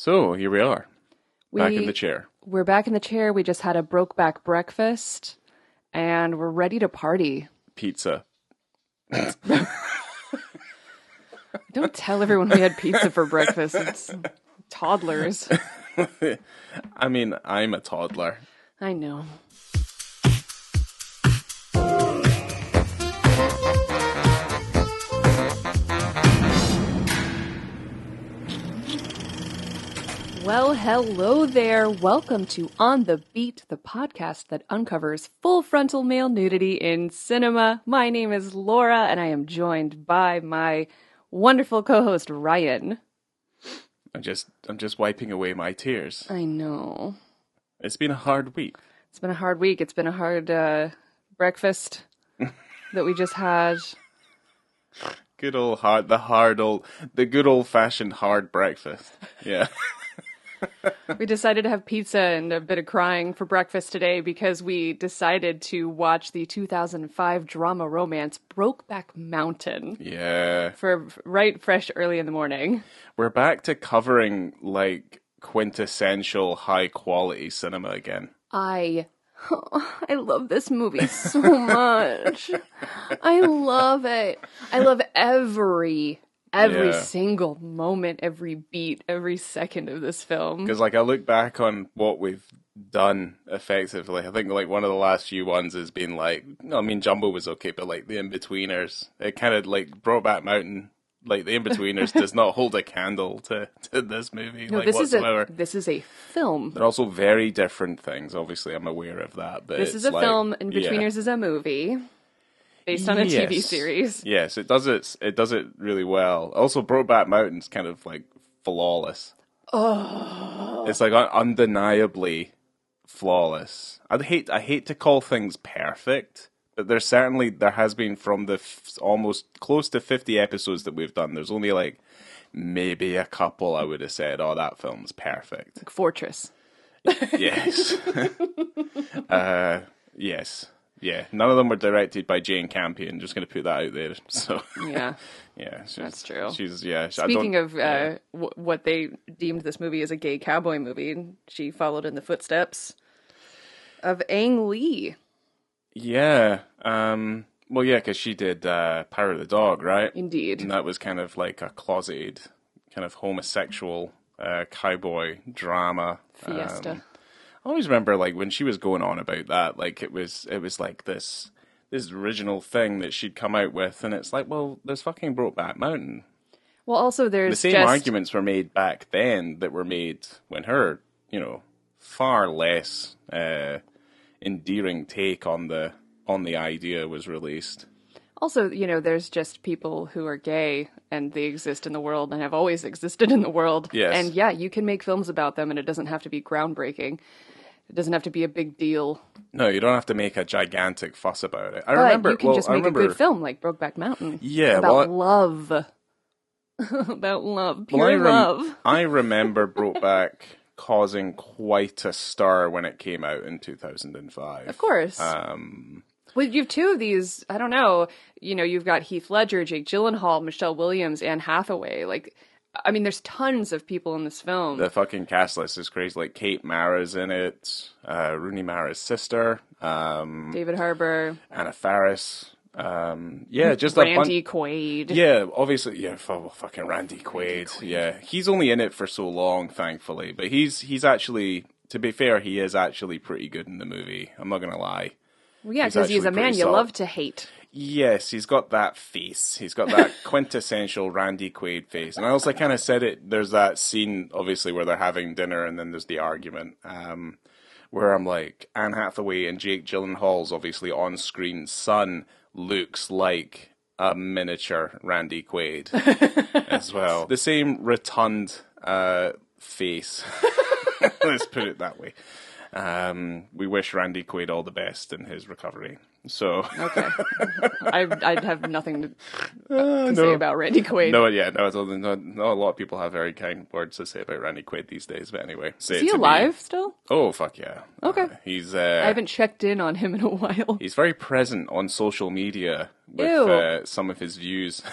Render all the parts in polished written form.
So here we are, back in the chair. We're back in the chair. We just had a broke-back breakfast, and we're ready to party. Pizza. Don't tell everyone we had pizza for breakfast. It's toddlers. I mean, I'm a toddler. I know. Well, hello there. Welcome to On the Beat, the podcast that uncovers full frontal male nudity in cinema. My name is Laura, and I am joined by my wonderful co-host, Ryan. I'm just wiping away my tears. I know. It's been a hard week. It's been a hard week. It's been a hard breakfast that we just had. Good old the good old fashioned hard breakfast. Yeah. We decided to have pizza and a bit of crying for breakfast today because we decided to watch the 2005 drama romance BROKEBACK MOUNTAin. Yeah. For right fresh early in the morning. We're back to covering like quintessential high quality cinema again. I love this movie so much. I love it. I love every single moment, every beat, every second of this film. Because like I look back on what we've done effectively, I think like one of the last few ones has been like, I mean Jumbo was okay, but like the In-Betweeners, it kind of like BROKEBACK MOUNTAin, like the In-Betweeners does not hold a candle to this movie. No, like, this whatsoever. This is a film. They're also very different things. Obviously, I'm aware of that. But this is a film. In-Betweeners is a movie based on a TV series. Yes, it does it really well. Also, BROKEBACK MOUNTAin's kind of like flawless. Oh, it's like undeniably flawless. I hate to call things perfect, but there has been from the almost close to 50 episodes that we've done. There's only like maybe a couple I would have said, "Oh, that film's perfect." Like Fortress. Yes. Yes. Yeah, none of them were directed by Jane Campion. Just going to put that out there. So yeah, that's true. Speaking of what they deemed this movie as a gay cowboy movie, she followed in the footsteps of Ang Lee. Yeah. Well, yeah, because she did Power of the Dog, right? Indeed. And that was kind of like a closeted, kind of homosexual cowboy drama. Fiesta. I always remember like when she was going on about that, like it was like this original thing that she'd come out with, and it's like, well, there's fucking BROKEBACK MOUNTAin. Well, also there's the same arguments were made back then that were made when her, far less endearing take on the idea was released. Also, there's just people who are gay and they exist in the world and have always existed in the world. Yes. And yeah, you can make films about them and it doesn't have to be groundbreaking. It doesn't have to be a big deal. No, you don't have to make a gigantic fuss about it. You can just make a good film like BROKEBACK MOUNTAin. Yeah. About love. About love. Pure love. I remember BROKEBACK causing quite a stir when it came out in 2005. Of course. Well, you have two of these, I don't know, you've got Heath Ledger, Jake Gyllenhaal, Michelle Williams, Anne Hathaway. Like, I mean, there's tons of people in this film. The fucking cast list is crazy. Like, Kate Mara's in it, Rooney Mara's sister. David Harbour. Anna Faris. Just Randy Quaid. Yeah, obviously, fucking Randy Quaid. Yeah, he's only in it for so long, thankfully. But he's actually, to be fair, he is actually pretty good in the movie. I'm not going to lie. Well, yeah, because he's a man you love to hate. Yes, he's got that face. He's got that quintessential Randy Quaid face. And I also kind of said it, there's that scene, obviously, where they're having dinner and then there's the argument, where I'm like, Anne Hathaway and Jake Gyllenhaal's obviously on-screen son looks like a miniature Randy Quaid as well. The same rotund face. Let's put it that way. We wish Randy Quaid all the best in his recovery. So okay, I'd have nothing to say about Randy Quaid. No, a lot of people have very kind words to say about Randy Quaid these days. But anyway, is he alive still? Oh fuck yeah! Okay, he's. I haven't checked in on him in a while. He's very present on social media with some of his views.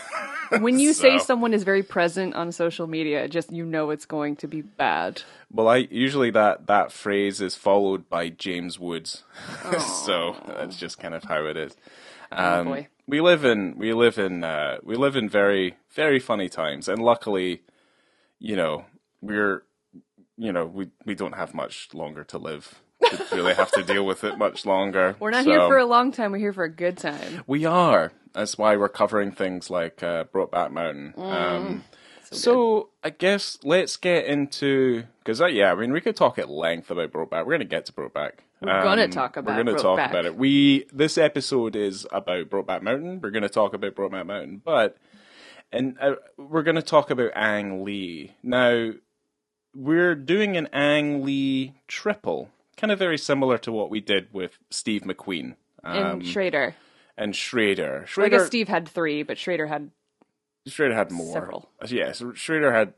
When you say So- someone is very present on social media, just you know it's going to be bad. Well, I usually that phrase is followed by James Woods, so that's just kind of how it is. Oh boy. We live in very, very funny times, and luckily, you know, we don't have much longer to live. To really have to deal with it much longer. We're not here for a long time. We're here for a good time. We are. That's why we're covering things like BROKEBACK Mountain. So I guess let's get into, because we could talk at length about BROKEBAck. We're going to get to BROKEBAck. We're gonna talk about. We're going to talk about it. This episode is about BROKEBAck Mountain. We're going to talk about BROKEBAck Mountain, we're going to talk about Ang Lee. Now, we're doing an Ang Lee triple, kind of very similar to what we did with Steve McQueen And Schrader. Schrader. I guess Steve had 3, but Schrader had more. Several. Yes, Schrader had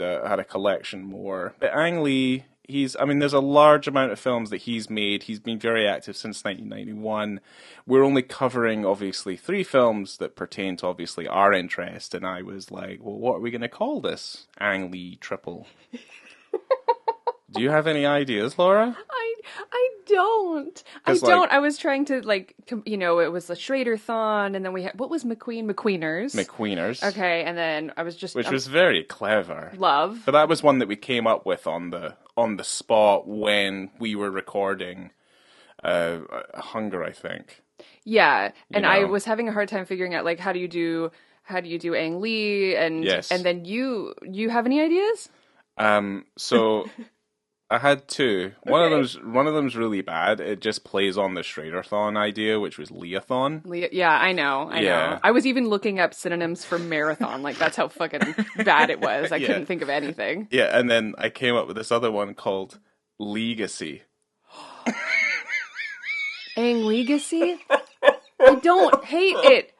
a collection more. But Ang Lee, there's a large amount of films that he's made. He's been very active since 1991. We're only covering, obviously, 3 films that pertain to, obviously, our interest. And I was like, well, what are we going to call this Ang Lee triple? Do you have any ideas, Laura? I don't. I was trying to, it was the Schrader-thon, and then we had, what was McQueen? McQueeners. Okay, and then I was just... Which was very clever. Love. But that was one that we came up with on the spot when we were recording Hunger, I think. Yeah, and I was having a hard time figuring out, how do you do Ang Lee, and yes. And then you have any ideas? So... I had 2. One of them's really bad. It just plays on the Schrader-thon idea, which was Leathon. Yeah, I know. I was even looking up synonyms for marathon. That's how fucking bad it was. I couldn't think of anything. Yeah, and then I came up with this other one called Lee-gacy. Ang Lee-gacy? I don't hate it.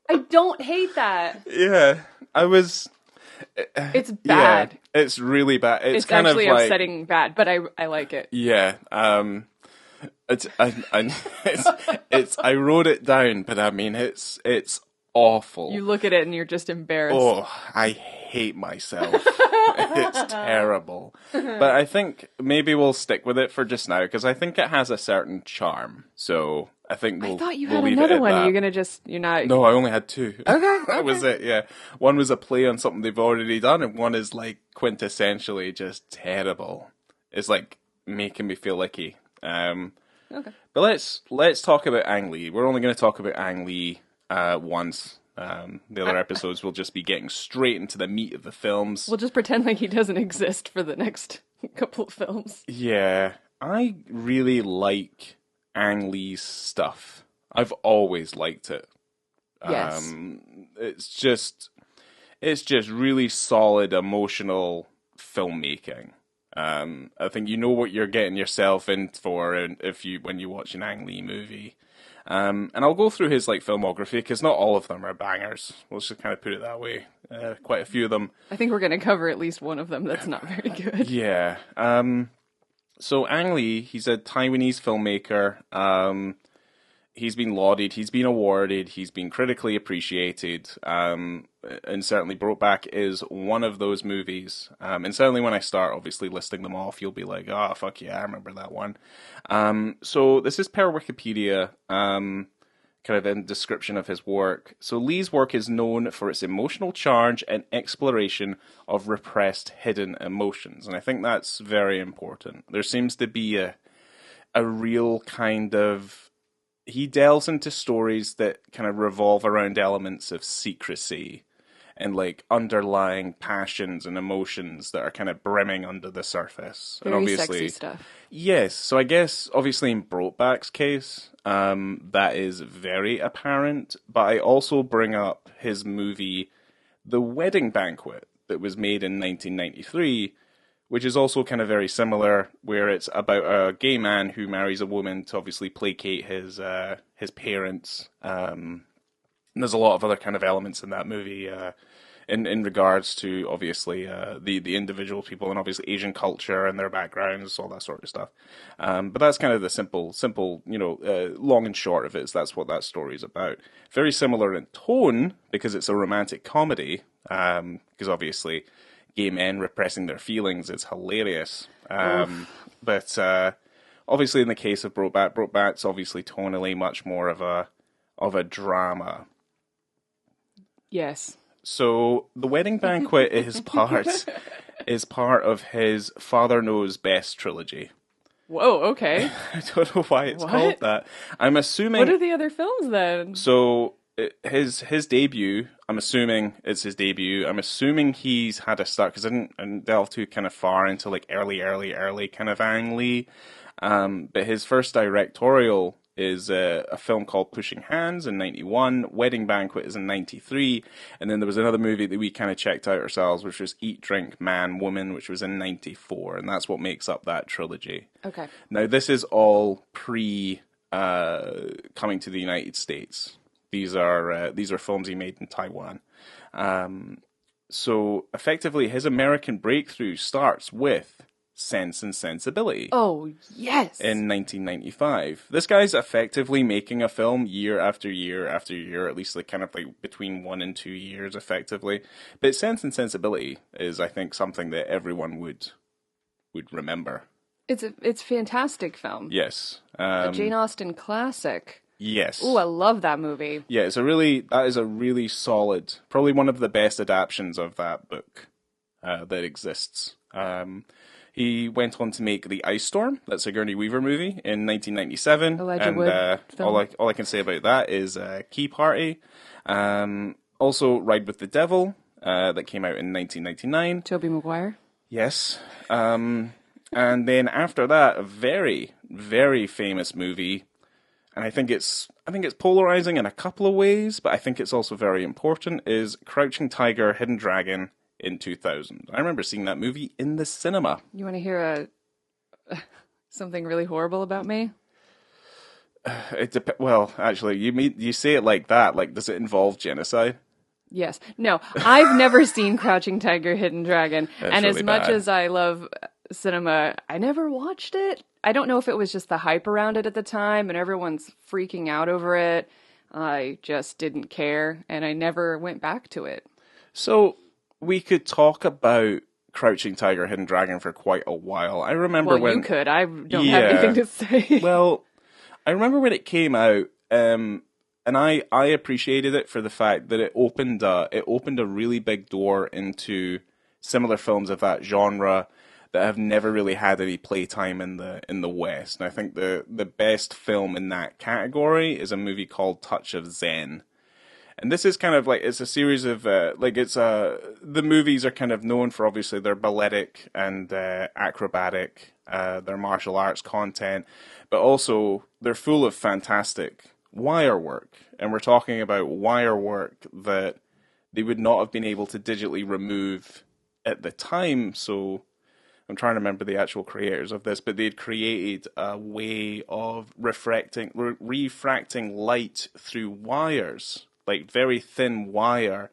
I don't hate that. Yeah, I was... It's bad. Yeah, it's really bad. It's kind actually of upsetting bad, but I like it. Yeah. I wrote it down, but it's awful. You look at it and you're just embarrassed. Oh, I hate myself. It's terrible. But I think maybe we'll stick with it for just now, because I think it has a certain charm. So I think I thought you had another one. You're not... No, I only had 2. Okay. That was it, yeah. One was a play on something they've already done, and one is quintessentially just terrible. It's making me feel icky. Okay. But let's talk about Ang Lee. We're only going to talk about Ang Lee once. The other episodes will just be getting straight into the meat of the films. We'll just pretend like he doesn't exist for the next couple of films. Yeah, I really like Ang Lee's stuff. I've always liked it. Yes. It's just really solid emotional filmmaking. I think you know what you're getting yourself in for when you watch an Ang Lee movie. And I'll go through his filmography, because not all of them are bangers. Let's just kind of put it that way. Quite a few of them. I think we're going to cover at least one of them that's not very good. Yeah. So Ang Lee, he's a Taiwanese filmmaker. He's been lauded, he's been awarded, he's been critically appreciated, and certainly BROKEBACK is one of those movies. And certainly when I start, obviously, listing them off, you'll be like, oh, fuck yeah, I remember that one. So this is per Wikipedia, kind of in description of his work. So Lee's work is known for its emotional charge and exploration of repressed hidden emotions, and I think that's very important. There seems to be a real kind of... He delves into stories that kind of revolve around elements of secrecy and underlying passions and emotions that are kind of brimming under the surface. Very and obviously, sexy stuff. Yes. So I guess obviously in BROKEBACK's case, that is very apparent. But I also bring up his movie, The Wedding Banquet, that was made in 1993, which is also kind of very similar, where it's about a gay man who marries a woman to obviously placate his parents. And there's a lot of other kind of elements in that movie, in regards to obviously the individual people and obviously Asian culture and their backgrounds, all that sort of stuff. But that's kind of the simple, long and short of it. Is that's what that story is about. Very similar in tone because it's a romantic comedy. Because obviously, gay men repressing their feelings is hilarious. But obviously, in the case of Brokeback's obviously tonally much more of a drama. Yes. So the wedding banquet is part of his Father Knows Best trilogy. Whoa, okay. I don't know why it's called that. I'm assuming. What are the other films then? So his debut. I'm assuming it's his debut. I'm assuming he's had a start because I didn't delve too kind of far into like early kind of Ang Lee. But his first directorial is a film called Pushing Hands in 91, Wedding Banquet is in 93, and then there was another movie that we kind of checked out ourselves, which was Eat, Drink, Man, Woman, which was in 94, and that's what makes up that trilogy. Okay. Now, this is all pre coming to the United States. These are films he made in Taiwan. So, effectively, his American breakthrough starts with Sense and Sensibility. Oh, yes! In 1995. This guy's effectively making a film year after year after year, at least like kind of like between 1 and 2 years, effectively. But Sense and Sensibility is, I think, something that everyone would remember. It's a fantastic film. Yes. A Jane Austen classic. Yes. Ooh, I love that movie. Yeah, that is a really solid, probably one of the best adaptions of that book that exists. He went on to make The Ice Storm, that's a Sigourney Weaver movie, in 1997. Elijah Wood film. All I can say about that is Key Party. Also, Ride with the Devil, that came out in 1999. Tobey Maguire. Yes. And then after that, a very, very famous movie, and I think it's polarizing in a couple of ways, but I think it's also very important, is Crouching Tiger, Hidden Dragon, in 2000. I remember seeing that movie in the cinema. You want to hear something really horrible about me? Well, actually, you say it like that. Like, does it involve genocide? Yes. No, I've never seen Crouching Tiger, Hidden Dragon. And really as much bad. as I love cinema, I never watched it. I don't know if it was just the hype around it at the time and everyone's freaking out over it. I just didn't care and I never went back to it. So, we could talk about Crouching Tiger, Hidden Dragon for quite a while. I remember when... you could. I don't have anything to say. Well, I remember when it came out, and I appreciated it for the fact that it opened a really big door into similar films of that genre that have never really had any playtime in the West. And I think the best film in that category is a movie called Touch of Zen. And this is kind of like, it's a series of, the movies are kind of known for obviously their balletic and acrobatic, their martial arts content, but also they're full of fantastic wire work. And we're talking about wire work that they would not have been able to digitally remove at the time. So I'm trying to remember the actual creators of this, but they'd created a way of refracting light through wires. Like very thin wire,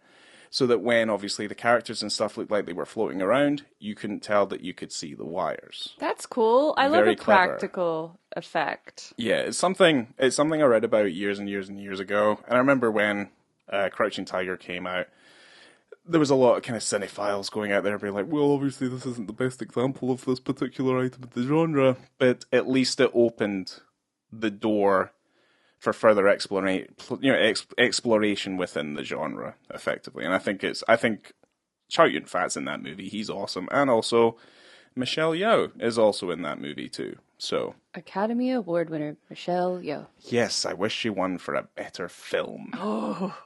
so that when obviously the characters and stuff looked like they were floating around, you couldn't tell that you could see the wires. That's cool. I love a practical effect. Yeah, it's something I read about years and years and years ago. And I remember when Crouching Tiger came out, there was a lot of kind of cinephiles going out there being like, well, obviously this isn't the best example of this particular item of the genre, but at least it opened the door for further exploration within the genre, effectively. And I think Chow Yun-fat's in that movie. He's awesome. And also, Michelle Yeoh is also in that movie, too. So Academy Award winner, Michelle Yeoh. Yes, I wish she won for a better film. Oh.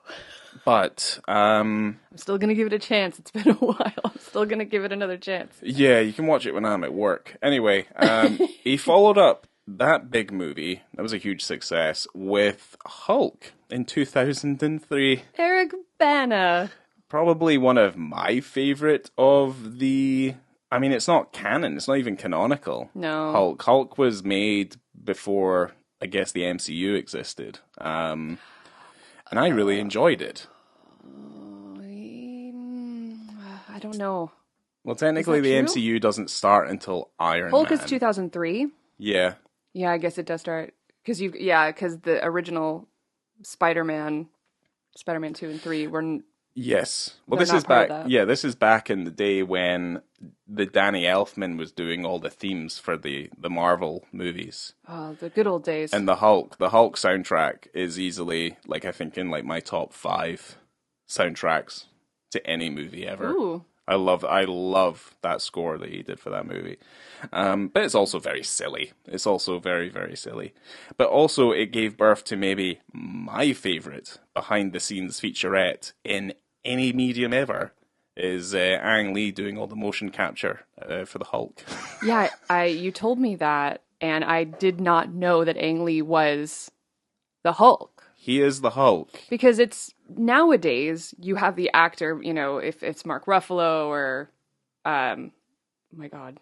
But, I'm still going to give it a chance. It's been a while. I'm still going to give it another chance. Yeah, you can watch it when I'm at work. Anyway, he followed up that big movie, that was a huge success, with Hulk in 2003. Eric Bana. Probably one of my favorite of the... I mean, it's not canon. It's not even canonical. No. Hulk was made before, I guess, the MCU existed. And I really enjoyed it. don't know. Well, technically, the true? MCU doesn't start until Iron Hulk Man. is 2003. Yeah. Yeah, I guess it does start because the original Spider-Man 2 and 3 were. Yes. Well, They're this not is part of back. that. Yeah, this is back in the day when the Danny Elfman was doing all the themes for the Marvel movies. Oh, the good old days. And the Hulk soundtrack is easily, like, I think in like my top 5 soundtracks to any movie ever. Ooh. I love that score that he did for that movie. But it's also very silly. It's also very, very silly. But also it gave birth to maybe my favorite behind the scenes featurette in any medium ever is Ang Lee doing all the motion capture for the Hulk. Yeah, you told me that, and I did not know that Ang Lee was the Hulk. He is the Hulk. Because it's nowadays you have the actor, if it's Mark Ruffalo or, oh my god,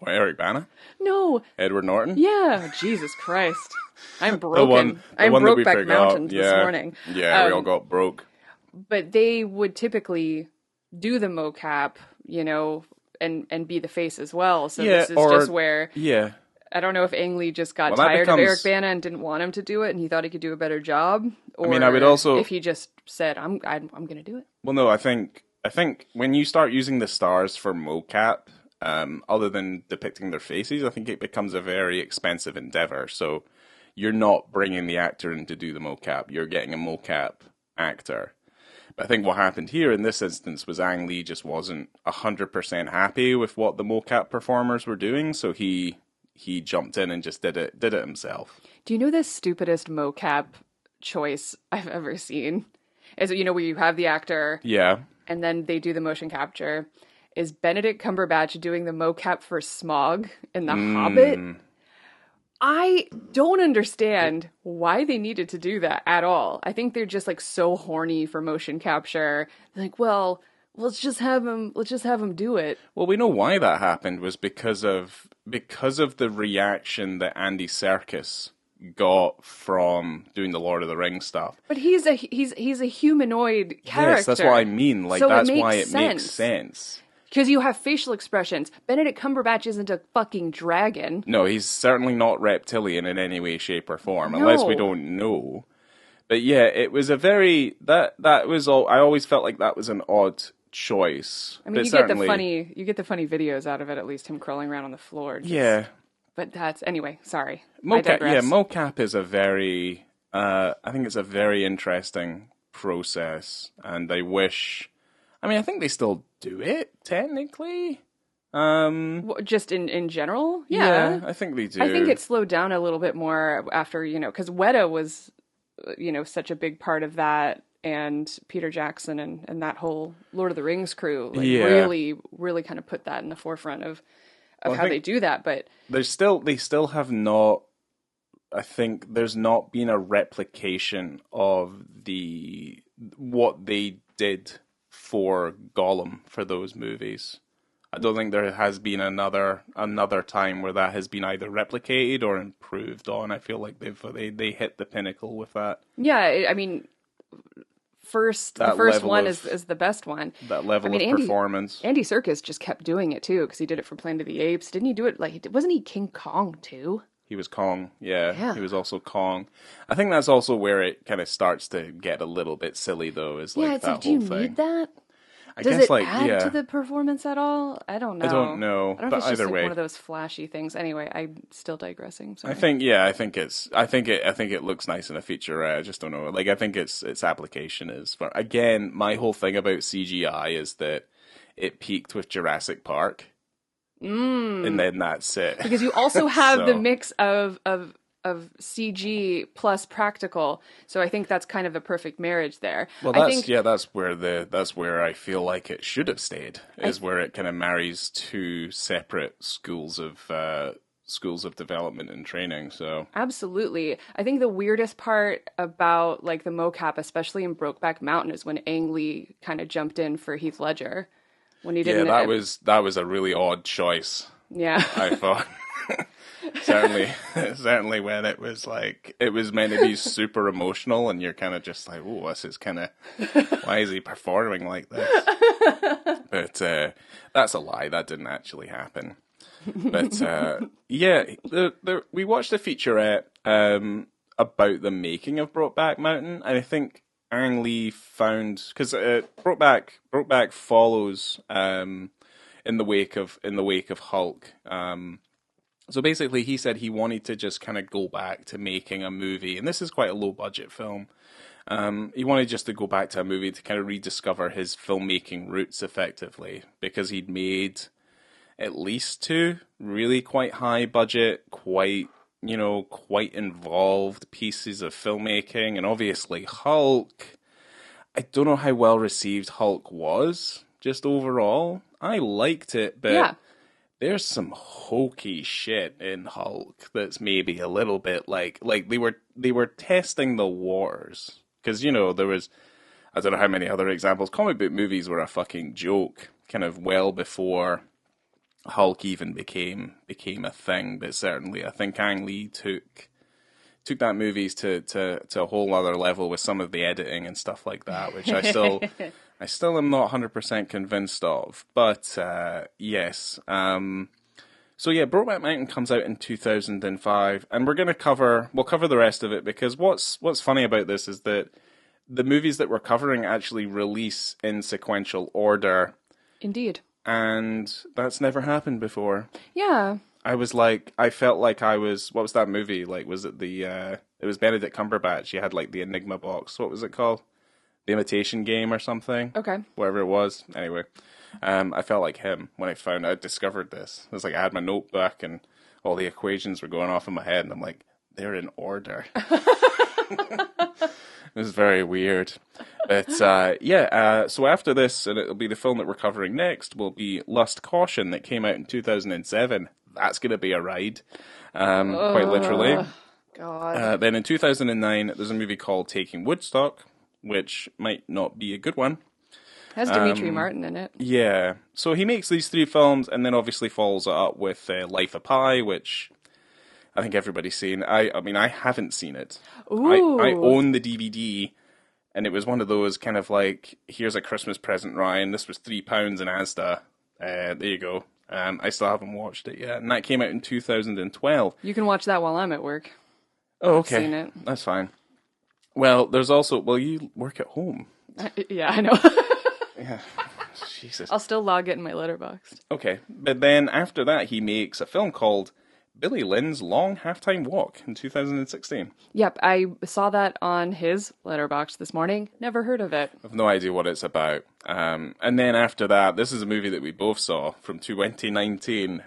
Eric Bana? no, Edward Norton? yeah, Jesus Christ, I'm broken. The I'm one that we BROKEBAck forgot. Mountain this morning. Yeah, we all got broke. But they would typically do the mocap, and be the face as well. So Yeah, this is or- just where. Yeah. I don't know if Ang Lee just got Well, that tired of becomes- Eric Bana and didn't want him to do it, and he thought he could do a better job. Or I would also- if he just said, "I'm going to do it." Well, no, I think when you start using the stars for mocap, other than depicting their faces, I think it becomes a very expensive endeavor. So you're not bringing the actor in to do the mocap; you're getting a mocap actor. But I think what happened here in this instance was Ang Lee just wasn't 100% happy with what the mocap performers were doing, so he jumped in and just did it himself. Do you know the stupidest mocap choice I've ever seen? Is where you have the actor, Yeah. and then they do the motion capture. Is Benedict Cumberbatch doing the mocap for Smaug in The Hobbit? I don't understand why they needed to do that at all. I think they're just like so horny for motion capture. They're like, well, let's just have him do it. Well, we know why that happened was because of the reaction that Andy Serkis got from doing the Lord of the Rings stuff. But he's a humanoid character. Yes, that's what I mean. Like, so that's it why it makes sense. Because you have facial expressions. Benedict Cumberbatch isn't a fucking dragon. No, he's certainly not reptilian in any way, shape, or form, unless we don't know. But yeah, it was a very that was all. I always felt like that was an odd choice. I mean, but you get the funny videos out of it. At least him crawling around on the floor. Yeah, but that's anyway. Sorry, mocap. Yeah, mocap is a very. I think it's a very interesting process, and I wish. I mean, I think they still do it technically. Just in general, yeah, I think they do. I think it slowed down a little bit more after because Weta was, such a big part of that, and Peter Jackson and that whole Lord of the Rings crew, really kind of put that in the forefront of how they do that. But they still have not. I think there's not been a replication of what they did for Gollum for those movies. I don't think there has been another time where that has been either replicated or improved on. I feel like they hit the pinnacle with that. Yeah, I mean, the first one is the best one. That level of performance. Andy Serkis just kept doing it too because he did it for Planet of the Apes. Didn't he do it wasn't he King Kong too? He was Kong, yeah. He was also Kong. I think that's also where it kind of starts to get a little bit silly, though. Is like that whole thing. Do you need that? Does it add to the performance at all? I don't know. I don't know. I don't know but if it's either just way, one of those flashy things. Anyway, I'm still digressing. Sorry. I think it looks nice in a featurette. I just don't know. Like, I think its application is for. Again, my whole thing about CGI is that it peaked with Jurassic Park. And then that's it. Because you also have the mix of CG plus practical, so I think that's kind of a perfect marriage there. Well, that's where I feel like it should have stayed. Where it kind of marries two separate schools of development and training. So absolutely, I think the weirdest part about like the mocap, especially in BROKEBACK Mountain, is when Ang Lee kind of jumped in for Heath Ledger. When he didn't. Yeah, that was a really odd choice. Yeah, I thought. Certainly, certainly when it was like, it was meant to be super emotional and you're kind of just like, oh, this is kind of, why is he performing like this? But that's a lie. That didn't actually happen. But yeah, we watched a featurette about the making of Brokeback Mountain, and I think Ang Lee found, because Brokeback follows in the wake of Hulk. So basically, he said he wanted to just kind of go back to making a movie, and this is quite a low budget film. He wanted just to go back to a movie to kind of rediscover his filmmaking roots effectively, because he'd made at least two really quite high budget, quite involved pieces of filmmaking, and obviously Hulk. I don't know how well received Hulk was, just overall. I liked it, but Yeah. there's some hokey shit in Hulk that's maybe a little bit like they were testing the waters, because there was, I don't know how many other examples. Comic book movies were a fucking joke, kind of well before Hulk even became a thing. But certainly, I think Ang Lee took that movies to a whole other level with some of the editing and stuff like that, which I still am not 100% convinced of. But yes. So yeah, Brokeback Mountain comes out in 2005, and we'll cover the rest of it, because what's funny about this is that the movies that we're covering actually release in sequential order. Indeed. And that's never happened before. Yeah. I felt like I was, what was that movie? Like, was it it was Benedict Cumberbatch. He had like the Enigma box. What was it called? The Imitation Game or something? Okay. Whatever it was. Anyway, I felt like him when I discovered this. It was like I had my notebook and all the equations were going off in my head, and I'm like, they're in order. It was very weird. But so after this, and it'll be the film that we're covering next, will be Lust Caution, that came out in 2007. That's going to be a ride, quite literally. God. Then in 2009, there's a movie called Taking Woodstock, which might not be a good one. Has Dimitri Martin in it. Yeah. So he makes these three films, and then obviously follows it up with Life of Pi, which I think everybody's seen. I mean, I haven't seen it. Ooh. I own the DVD, and it was one of those kind of like, here's a Christmas present, Ryan. This was £3 in Asda. There you go. I still haven't watched it yet, and that came out in 2012. You can watch that while I'm at work. Oh, okay. I've seen it. That's fine. Well, there's also, you work at home. Yeah, I know. Yeah. Jesus. I'll still log it in my letterbox. Okay. But then after that, he makes a film called Billy Lynn's Long Halftime Walk in 2016. Yep, I saw that on his letterbox this morning. Never heard of it. I've no idea what it's about. And then after that, this is a movie that we both saw from 2019,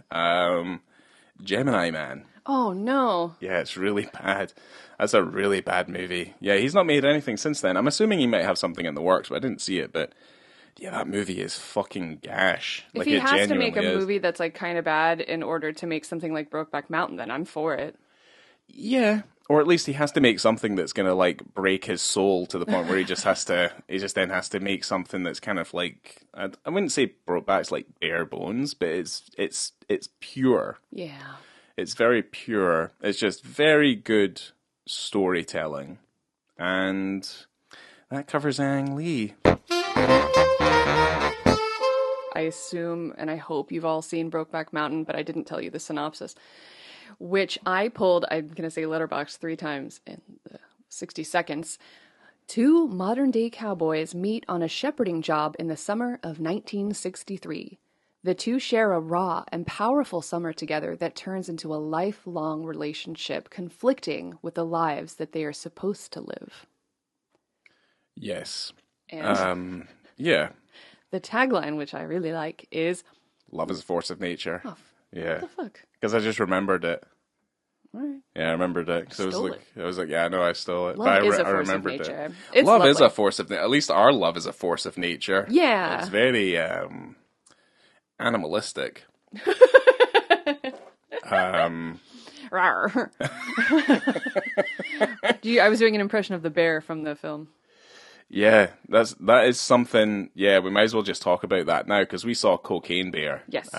Gemini Man. Oh, no. Yeah, it's really bad. That's a really bad movie. Yeah, he's not made anything since then. I'm assuming he might have something in the works, but I didn't see it. But yeah, that movie is fucking gash. If he has to make a movie that's like kind of bad in order to make something like Brokeback Mountain, then I'm for it. Yeah, or at least he has to make something that's gonna like break his soul to the point where he just then has to make something that's kind of like, I wouldn't say Brokeback's like bare bones, but it's pure. Yeah. It's very pure. It's just very good storytelling, and that covers Ang Lee. I assume and I hope you've all seen Brokeback Mountain, but I didn't tell you the synopsis, which I pulled, I'm going to say letterbox 3 times in the 60 seconds. 2 modern-day cowboys meet on a shepherding job in the summer of 1963. The two share a raw and powerful summer together that turns into a lifelong relationship, conflicting with the lives that they are supposed to live. Yes. And yeah. the tagline, which I really like, is Love is a force of nature. Oh, yeah. what the fuck? Because I just remembered it. All right. Yeah, I remembered it. Cause I was like, yeah, I know I stole it. Love but is a I force of remembered nature. it. It's Love lovely. is a force of nature. At least our love is a force of nature. Yeah. It's very animalistic. Rawr. I was doing an impression of the bear from the film. Yeah, that is something. Yeah, we might as well just talk about that now, because we saw Cocaine Bear. Yes.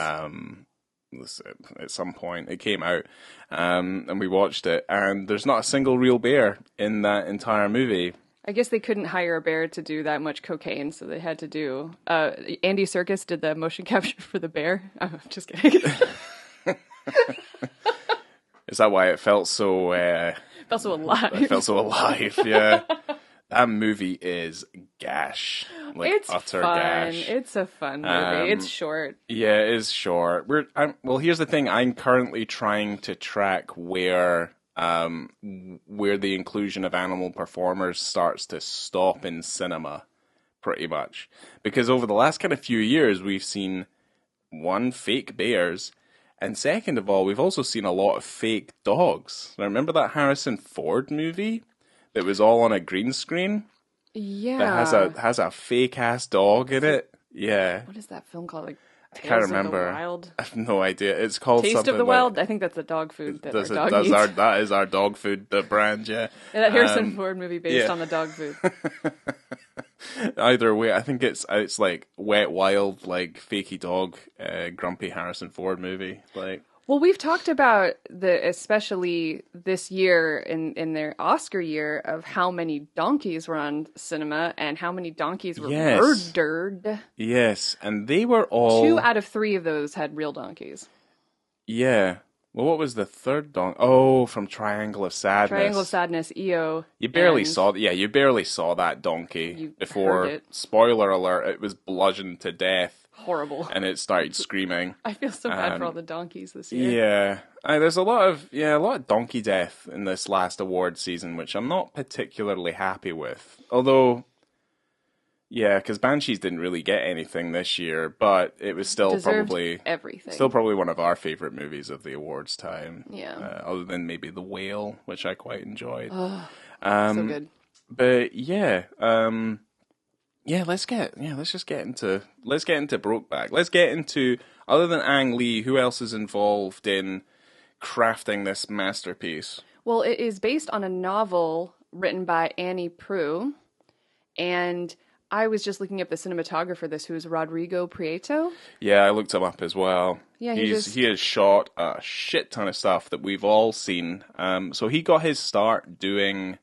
at some point. It came out, and we watched it, and there's not a single real bear in that entire movie. I guess they couldn't hire a bear to do that much cocaine, so they had to do. Andy Serkis did the motion capture for the bear. I'm just kidding. Is that why it felt so? Felt so alive. It felt so alive. Yeah, that movie is gash. Like It's utter fun. gash. It's a fun movie. It's short. Yeah, it is short. Well, here's the thing. I'm currently trying to track where the inclusion of animal performers starts to stop in cinema, pretty much. Because over the last kind of few years, we've seen, one, fake bears, and second of all, we've also seen a lot of fake dogs. Now, remember that Harrison Ford movie that was all on a green screen? Yeah. That has a fake-ass dog in it? Yeah. What is that film called? Like, I can't remember. Of the Wild? I have no idea. It's called Taste something of the like, Wild? I think that's the dog food that our dog eats. That is our dog food, the brand, yeah. Yeah, that Harrison Ford movie based on the dog food. Either way, I think it's like Wet Wild, like fakey dog, grumpy Harrison Ford movie. Like, well, we've talked about especially this year in their Oscar year of how many donkeys were on cinema and how many donkeys were murdered. Yes, and they were all 2 out of 3 of those had real donkeys. Yeah. Well, what was the third donkey? Oh, from Triangle of Sadness. Triangle of Sadness, EO. You barely saw that donkey before. Heard it. Spoiler alert! It was bludgeoned to death. Horrible. And it started screaming. I feel so bad for all the donkeys this year. Yeah, there's a lot of donkey death in this last award season, which I'm not particularly happy with. Although, yeah, because Banshees didn't really get anything this year, but it was still Deserved probably everything. Still probably one of our favorite movies of the awards time. Yeah. Other than maybe The Whale, which I quite enjoyed. So good. But yeah. Let's just get into Brokeback. Let's get into, other than Ang Lee, who else is involved in crafting this masterpiece? Well, it is based on a novel written by Annie Proulx, and I was just looking up the cinematographer for this, who is Rodrigo Prieto. Yeah, I looked him up as well. Yeah, he has shot a shit ton of stuff that we've all seen. So he got his start doing.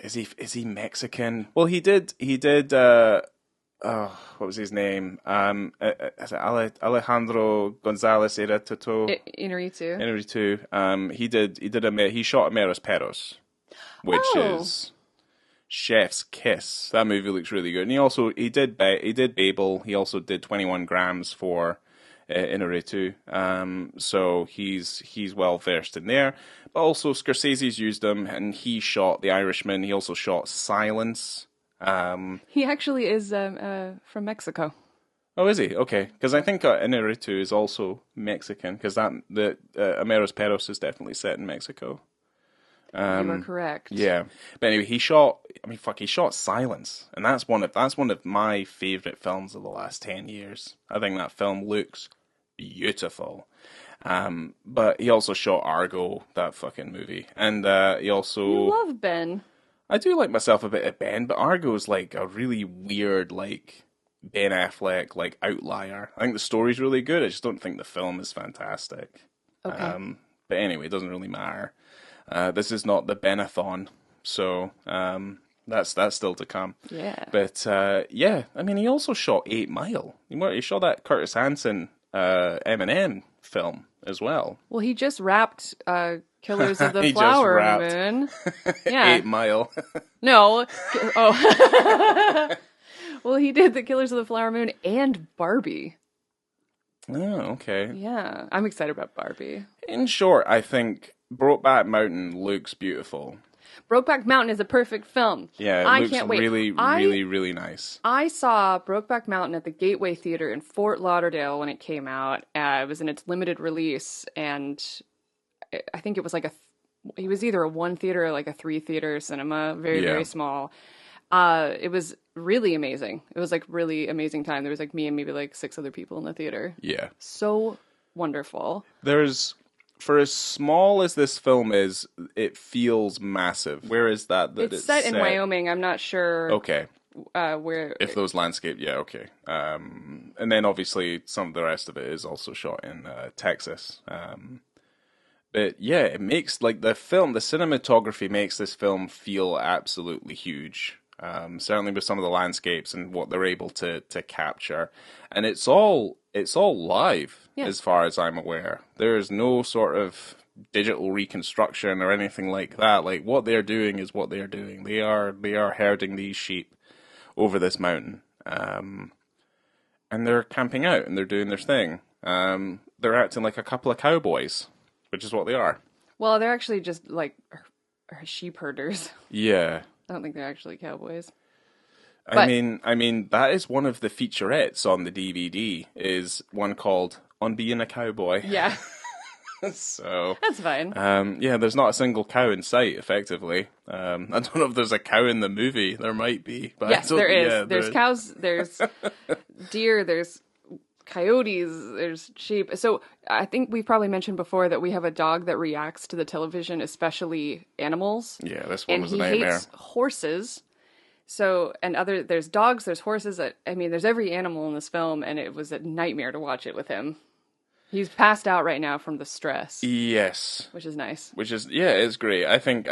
Is he Mexican? Well, he did. What was his name? Is it Alejandro Gonzalez Inarritu. He shot Ameros Perros, which is Chef's Kiss. That movie looks really good. And he did Babel. He also did 21 Grams for Inarritu. So he's well versed in there. But also Scorsese's used him, and he shot The Irishman. He also shot Silence. He actually is from Mexico. Oh, is he? Okay, because I think Inarritu is also Mexican. Because Ameros Perros is definitely set in Mexico. You are correct. Yeah, but anyway, he shot Silence, and that's one of my favorite films of the last 10 years. I think that film looks beautiful. But he also shot Argo, that fucking movie, and he also. You love Ben. I do like myself a bit of Ben, but Argo's like a really weird, like Ben Affleck, like outlier. I think the story's really good. I just don't think the film is fantastic. Okay. But anyway, it doesn't really matter. This is not the Benathon, so that's still to come. Yeah. But yeah, I mean, he also shot 8 Mile. He shot that Curtis Hanson Eminem film as well. Well, he just wrapped Killers of the Flower Moon. Yeah. 8 Mile. No. Oh. Well, he did the Killers of the Flower Moon and Barbie. Oh, okay. Yeah. I'm excited about Barbie. In short, I think Brokeback Mountain looks beautiful. Brokeback Mountain is a perfect film. Yeah, it looks really, really, really nice. I saw Brokeback Mountain at the Gateway Theater in Fort Lauderdale when it came out. It was in its limited release, and I think it was like it was either a 1 theater or like a 3 theater cinema, very small. It was really amazing. It was like really amazing time. There was like me and maybe like 6 other people in the theater. Yeah. So wonderful. For as small as this film is, it feels massive. Where is that? It's set in Wyoming. I'm not sure. Okay. where If those landscape, yeah, okay. And then obviously some of the rest of it is also shot in Texas. But yeah, it makes like the cinematography makes this film feel absolutely huge. Certainly with some of the landscapes and what they're able to capture, and it's all live as far as I'm aware. There is no sort of digital reconstruction or anything like that. Like what they're doing is what they're doing. They are herding these sheep over this mountain, and they're camping out and they're doing their thing. They're acting like a couple of cowboys, which is what they are. Well, they're actually just like sheep herders. Yeah. I don't think they're actually cowboys. I mean, that is one of the featurettes on the DVD, is one called On Being a Cowboy. Yeah. So that's fine. Yeah, there's not a single cow in sight, effectively. I don't know if there's a cow in the movie. There might be. But yes, there is. Yeah, there's cows, there's deer, there's coyotes, there's sheep. So I think we've probably mentioned before that we have a dog that reacts to the television, especially animals. Yeah, this one was a nightmare. And he hates nightmare. Horses. So, there's dogs, there's horses. I mean, there's every animal in this film, and it was a nightmare to watch it with him. He's passed out right now from the stress. Yes. Which is nice. It's great. I think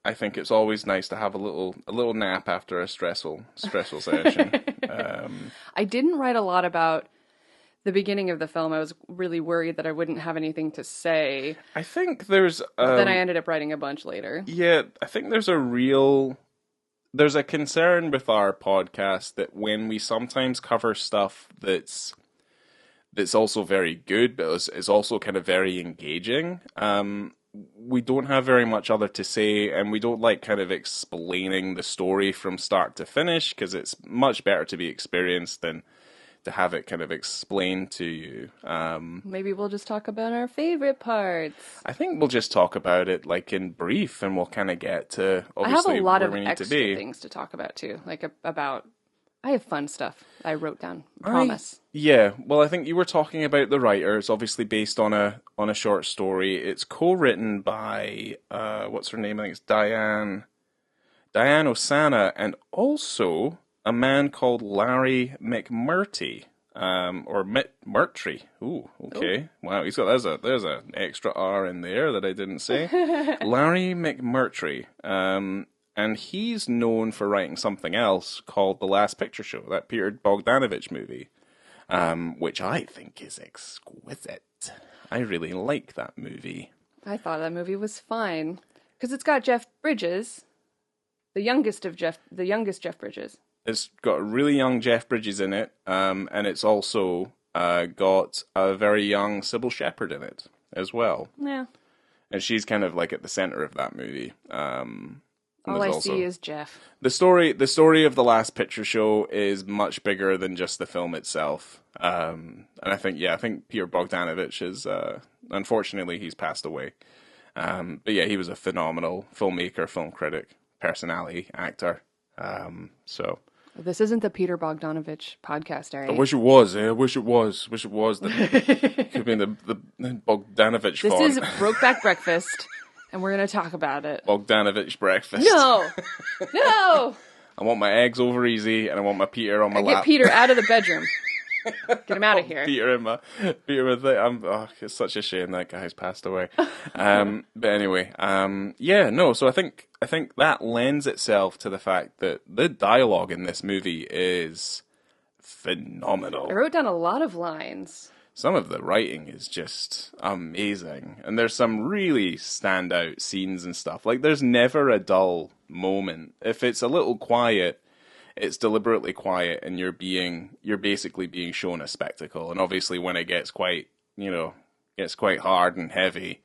it's always nice to have a little nap after a stressful session. I didn't write a lot about the beginning of the film. I was really worried that I wouldn't have anything to say. I think there's but then I ended up writing a bunch later. Yeah, I think there's a concern with our podcast that when we sometimes cover stuff that's also very good, but is also kind of very engaging, we don't have very much other to say, and we don't like kind of explaining the story from start to finish, because it's much better to be experienced than to have it kind of explained to you. Maybe we'll just talk about our favorite parts. I think we'll just talk about it like in brief, and we'll kind of get to obviously I have a lot where of we need extra to be. things to talk about too, like about. I have fun stuff I wrote down. I promise. Yeah, well, I think you were talking about the writer. It's obviously based on a short story. It's co-written by what's her name? I think it's Diane Osana, and also a man called Larry McMurtry, or Murtry. Ooh, okay. Ooh. Wow, he's got there's an extra R in there that I didn't say. Larry McMurtry. And he's known for writing something else called The Last Picture Show, that Peter Bogdanovich movie, which I think is exquisite. I really like that movie. I thought that movie was fine because it's got Jeff Bridges, the youngest Jeff Bridges. It's got a really young Jeff Bridges in it, and it's also got a very young Sybil Shepherd in it as well. Yeah, and she's kind of like at the center of that movie. All I see is Jeff. The story of The Last Picture Show is much bigger than just the film itself. And I think Peter Bogdanovich is, unfortunately, he's passed away. But yeah, he was a phenomenal filmmaker, film critic, personality, actor. So this isn't the Peter Bogdanovich podcast, Ari. I wish it was. I wish it was. Wish it was. Could have been the Bogdanovich This font. is Brokeback Breakfast. And we're going to talk about it. Bogdanovich breakfast. No! I want my eggs over easy, and I want my Peter on my lap. Get Peter out of the bedroom. Get him out of here. Peter with it. It's such a shame that guy's passed away. But anyway, so I think that lends itself to the fact that the dialogue in this movie is phenomenal. I wrote down a lot of lines. Some of the writing is just amazing. And there's some really standout scenes and stuff. Like, there's never a dull moment. If it's a little quiet, it's deliberately quiet, and you're basically being shown a spectacle. And obviously when it gets quite hard and heavy,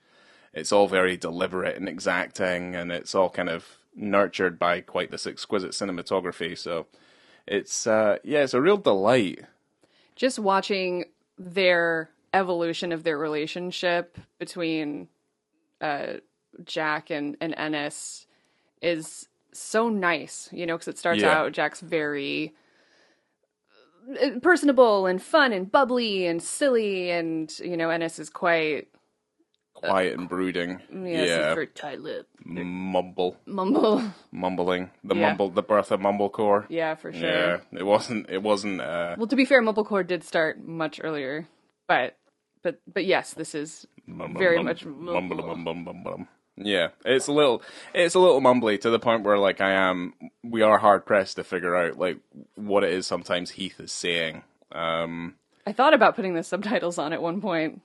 it's all very deliberate and exacting, and it's all kind of nurtured by quite this exquisite cinematography. So it's a real delight. Just watching their evolution of their relationship between Jack and Ennis is so nice, because it starts out Jack's very personable and fun and bubbly and silly, and Ennis is quite quiet and brooding. Yes, it's very tight-lipped. Mumbling. Yeah. The birth of mumblecore. Yeah, for sure. Yeah, it wasn't. Well, to be fair, mumblecore did start much earlier, but yes, this is very much mumble. Yeah, it's a little mumbly to the point where like we are hard pressed to figure out like what it is sometimes Heath is saying. I thought about putting the subtitles on at one point,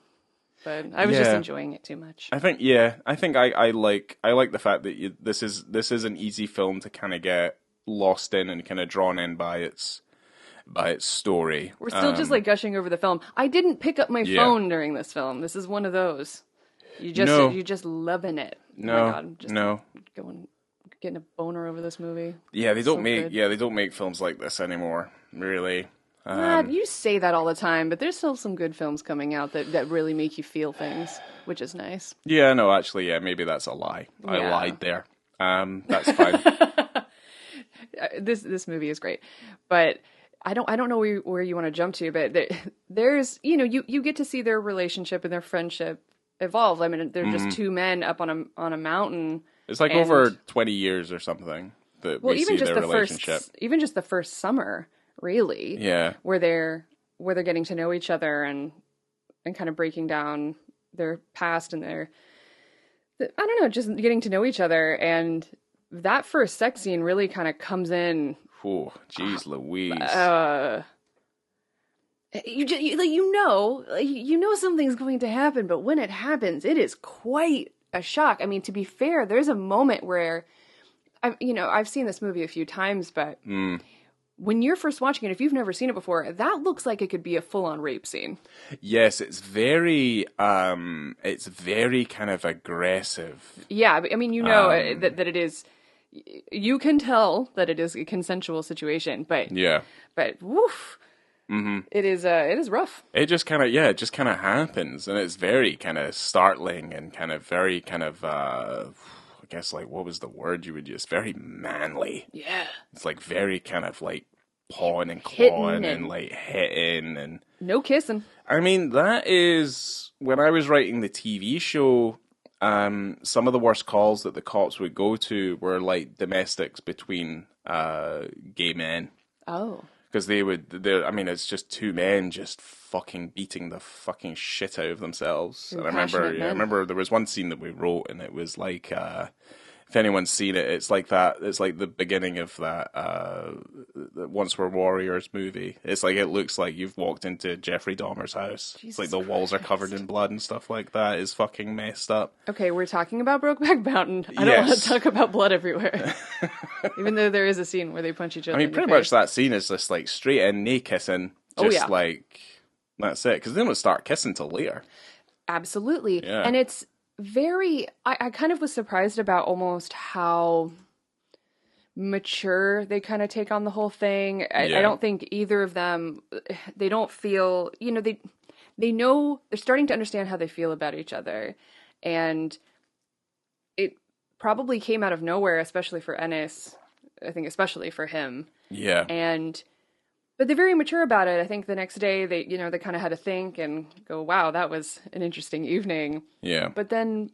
but I was just enjoying it too much. I think I like the fact that this is an easy film to kind of get lost in and kind of drawn in by its story. We're still just like gushing over the film. I didn't pick up my phone during this film. This is one of those. You're just loving it. No, oh my God, just no. Getting a boner over this movie. Yeah, they don't make films like this anymore. Really. You say that all the time, but there's still some good films coming out that really make you feel things, which is nice. Yeah, no, actually, yeah, maybe that's a lie. Yeah. I lied there. That's fine. This movie is great, but I don't know where you want to jump to, but there's you get to see their relationship and their friendship evolve. I mean, they're just two men up on a mountain. It's like over 20 years or something that we see their relationship. Even just the first summer. Really, yeah, where they're getting to know each other and kind of breaking down their past and I don't know, just getting to know each other, and that first sex scene really kind of comes in. Oh, jeez, Louise! You know something's going to happen, but when it happens, it is quite a shock. I mean, to be fair, there's a moment where I've seen this movie a few times, but. When you're first watching it, if you've never seen it before, that looks like it could be a full-on rape scene. Yes, it's very kind of aggressive. Yeah, I mean, that it is. You can tell that it is a consensual situation, but woof, it is rough. It just kind of happens, and it's very kind of startling and kind of very kind of. I guess, like, what was the word you would use? Very manly. Yeah. It's, like, very kind of, like, pawing and clawing and, like, hitting and... No kissing. I mean, that is... When I was writing the TV show, some of the worst calls that the cops would go to were, like, domestics between gay men. Oh. Because it's just two men just fucking beating the fucking shit out of themselves. And I remember there was one scene that we wrote, and it was like, if anyone's seen it, it's like that. It's like the beginning of that Once Were Warriors movie. It's like, it looks like you've walked into Jeffrey Dahmer's house. Jesus it's like the walls are covered in blood and stuff like that. It's fucking messed up. Okay, we're talking about Brokeback Mountain. I don't want to talk about blood everywhere. Even though there is a scene where they punch each other. I mean, pretty much that scene is just like straight in, no kissing. Just like, that's it. Because they don't start kissing till later. Absolutely. Yeah. And it's very, I kind of was surprised about almost how mature they kind of take on the whole thing. I don't think either of them, they don't feel, they know, they're starting to understand how they feel about each other. And it probably came out of nowhere, especially for Ennis. I think especially for him. Yeah. But they're very mature about it. I think the next day they kind of had to think and go, wow, that was an interesting evening. Yeah. But then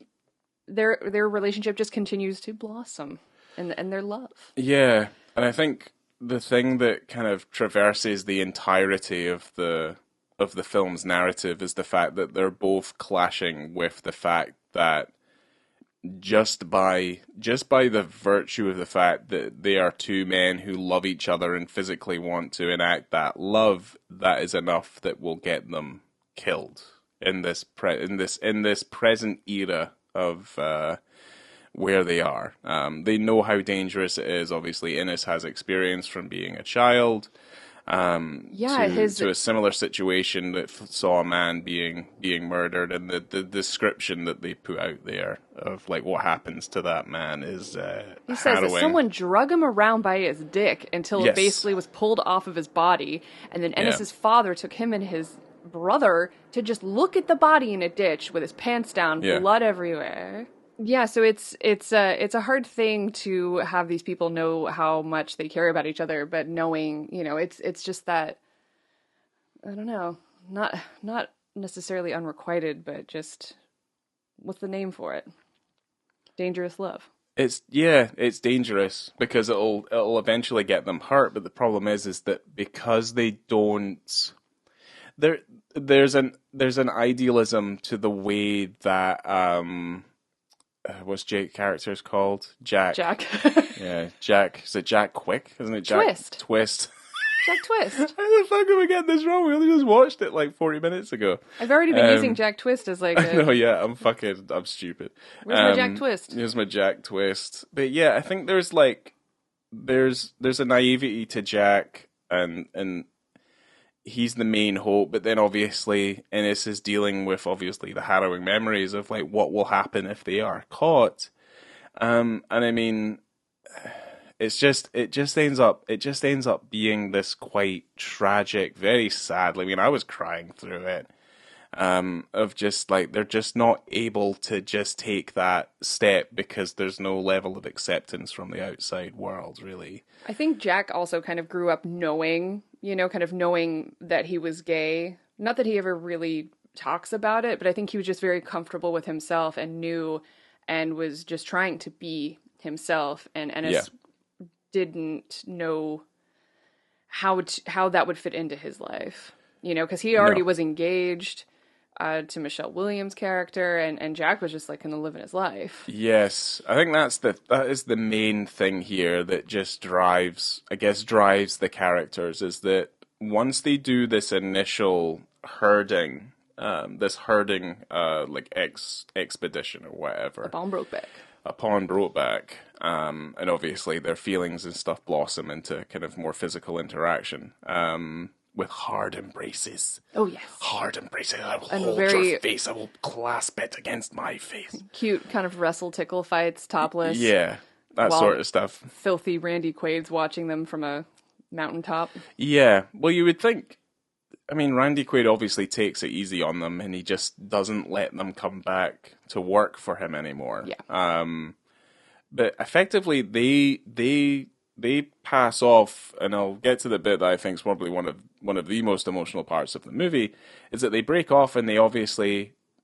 their relationship just continues to blossom and their love. Yeah. And I think the thing that kind of traverses the entirety of the film's narrative is the fact that they're both clashing with the fact that just by the virtue of the fact that they are two men who love each other and physically want to enact that love, that is enough that will get them killed in this present era of where they are. They know how dangerous it is. Obviously, Innes has experience from being a child. To a similar situation that saw a man being murdered, and the description that they put out there of like what happens to that man is he says that someone drug him around by his dick until it basically was pulled off of his body, and then Ennis's father took him and his brother to just look at the body in a ditch with his pants down, blood everywhere. Yeah, so it's a hard thing to have these people know how much they care about each other, but knowing, it's just that, I don't know, not necessarily unrequited, but just what's the name for it? Dangerous love. It's dangerous because it'll eventually get them hurt. But the problem is that because they don't, there's an idealism to the way that what's Jake's character's called? Jack. Yeah, Jack. Is it Jack Quick? Isn't it Jack Twist? Jack Twist. How the fuck am I getting this wrong? We only just watched it like 40 minutes ago. I've already been using Jack Twist as like a... No, yeah, I'm stupid. Where's my Jack Twist? Here's my Jack Twist. But yeah, I think there's like, there's a naivety to Jack and he's the main hope, but then obviously Ennis is dealing with obviously the harrowing memories of like what will happen if they are caught. And I mean... it just ends up being this quite tragic, very sad. I mean, I was crying through it. Of just like they're just not able to just take that step because there's no level of acceptance from the outside world, really. I think Jack also kind of grew up knowing that he was gay. Not that he ever really talks about it, but I think he was just very comfortable with himself and knew and was just trying to be himself. And Ennis didn't know how that would fit into his life, because he already was engaged to Michelle Williams' character, and Jack was just like kind of living his life. Yes, I think that is the main thing here that just drives the characters, is that once they do this initial herding, like expedition or whatever upon Brokeback, and obviously their feelings and stuff blossom into kind of more physical interaction, with hard embraces. Oh, yes. Hard embraces. I will hold your face. I will clasp it against my face. Cute kind of wrestle tickle fights, topless. Yeah, that sort of stuff. Filthy Randy Quaid's watching them from a mountaintop. Yeah, well, you would think... I mean, Randy Quaid obviously takes it easy on them, and he just doesn't let them come back to work for him anymore. Yeah. But effectively, they pass off, and I'll get to the bit that I think is probably one of the most emotional parts of the movie, is that they break off and they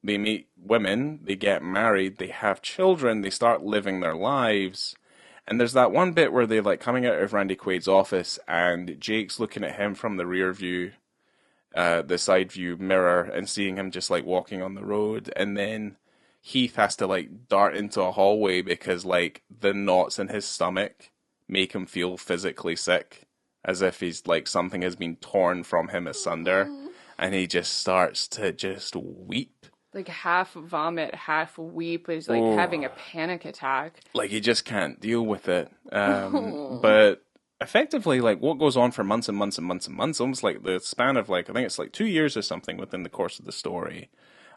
meet women, they get married, they have children, they start living their lives. And there's that one bit where they're like coming out of Randy Quaid's office, and Jake's looking at him from the rear view, the side view mirror, and seeing him just like walking on the road, and then Heath has to like dart into a hallway because like the knots in his stomach make him feel physically sick, as if he's like something has been torn from him asunder, and he just starts to just weep. Like half vomit, half weep. He's like having a panic attack. Like he just can't deal with it. But effectively, like what goes on for months and months and months and months, almost like the span of like, I think it's like 2 years or something within the course of the story.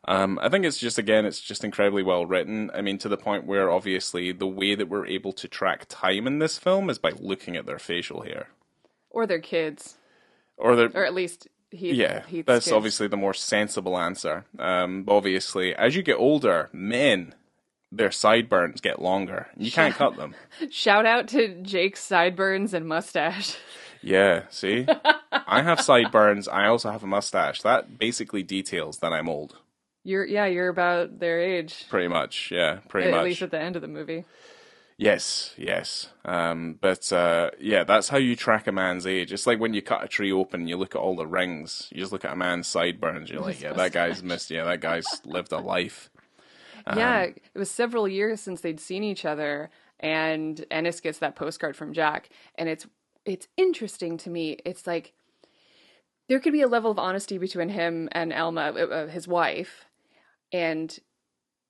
I think it's just incredibly well written. I mean, to the point where obviously the way that we're able to track time in this film is by looking at their facial hair. Or their kids. Or at least Heath's that's kids. Obviously the more sensible answer. Obviously, as you get older, men, their sideburns get longer. You can't cut them. Shout out to Jake's sideburns and mustache. Yeah, see? I have sideburns. I also have a mustache. That basically details that I'm old. You're about their age. Pretty much, yeah, pretty much. At least at the end of the movie. Yes. That's how you track a man's age. It's like when you cut a tree open and you look at all the rings. You just look at a man's sideburns. You're like, that guy's lived a life. It was several years since they'd seen each other, and Ennis gets that postcard from Jack, and it's interesting to me. It's like there could be a level of honesty between him and Elma, his wife, and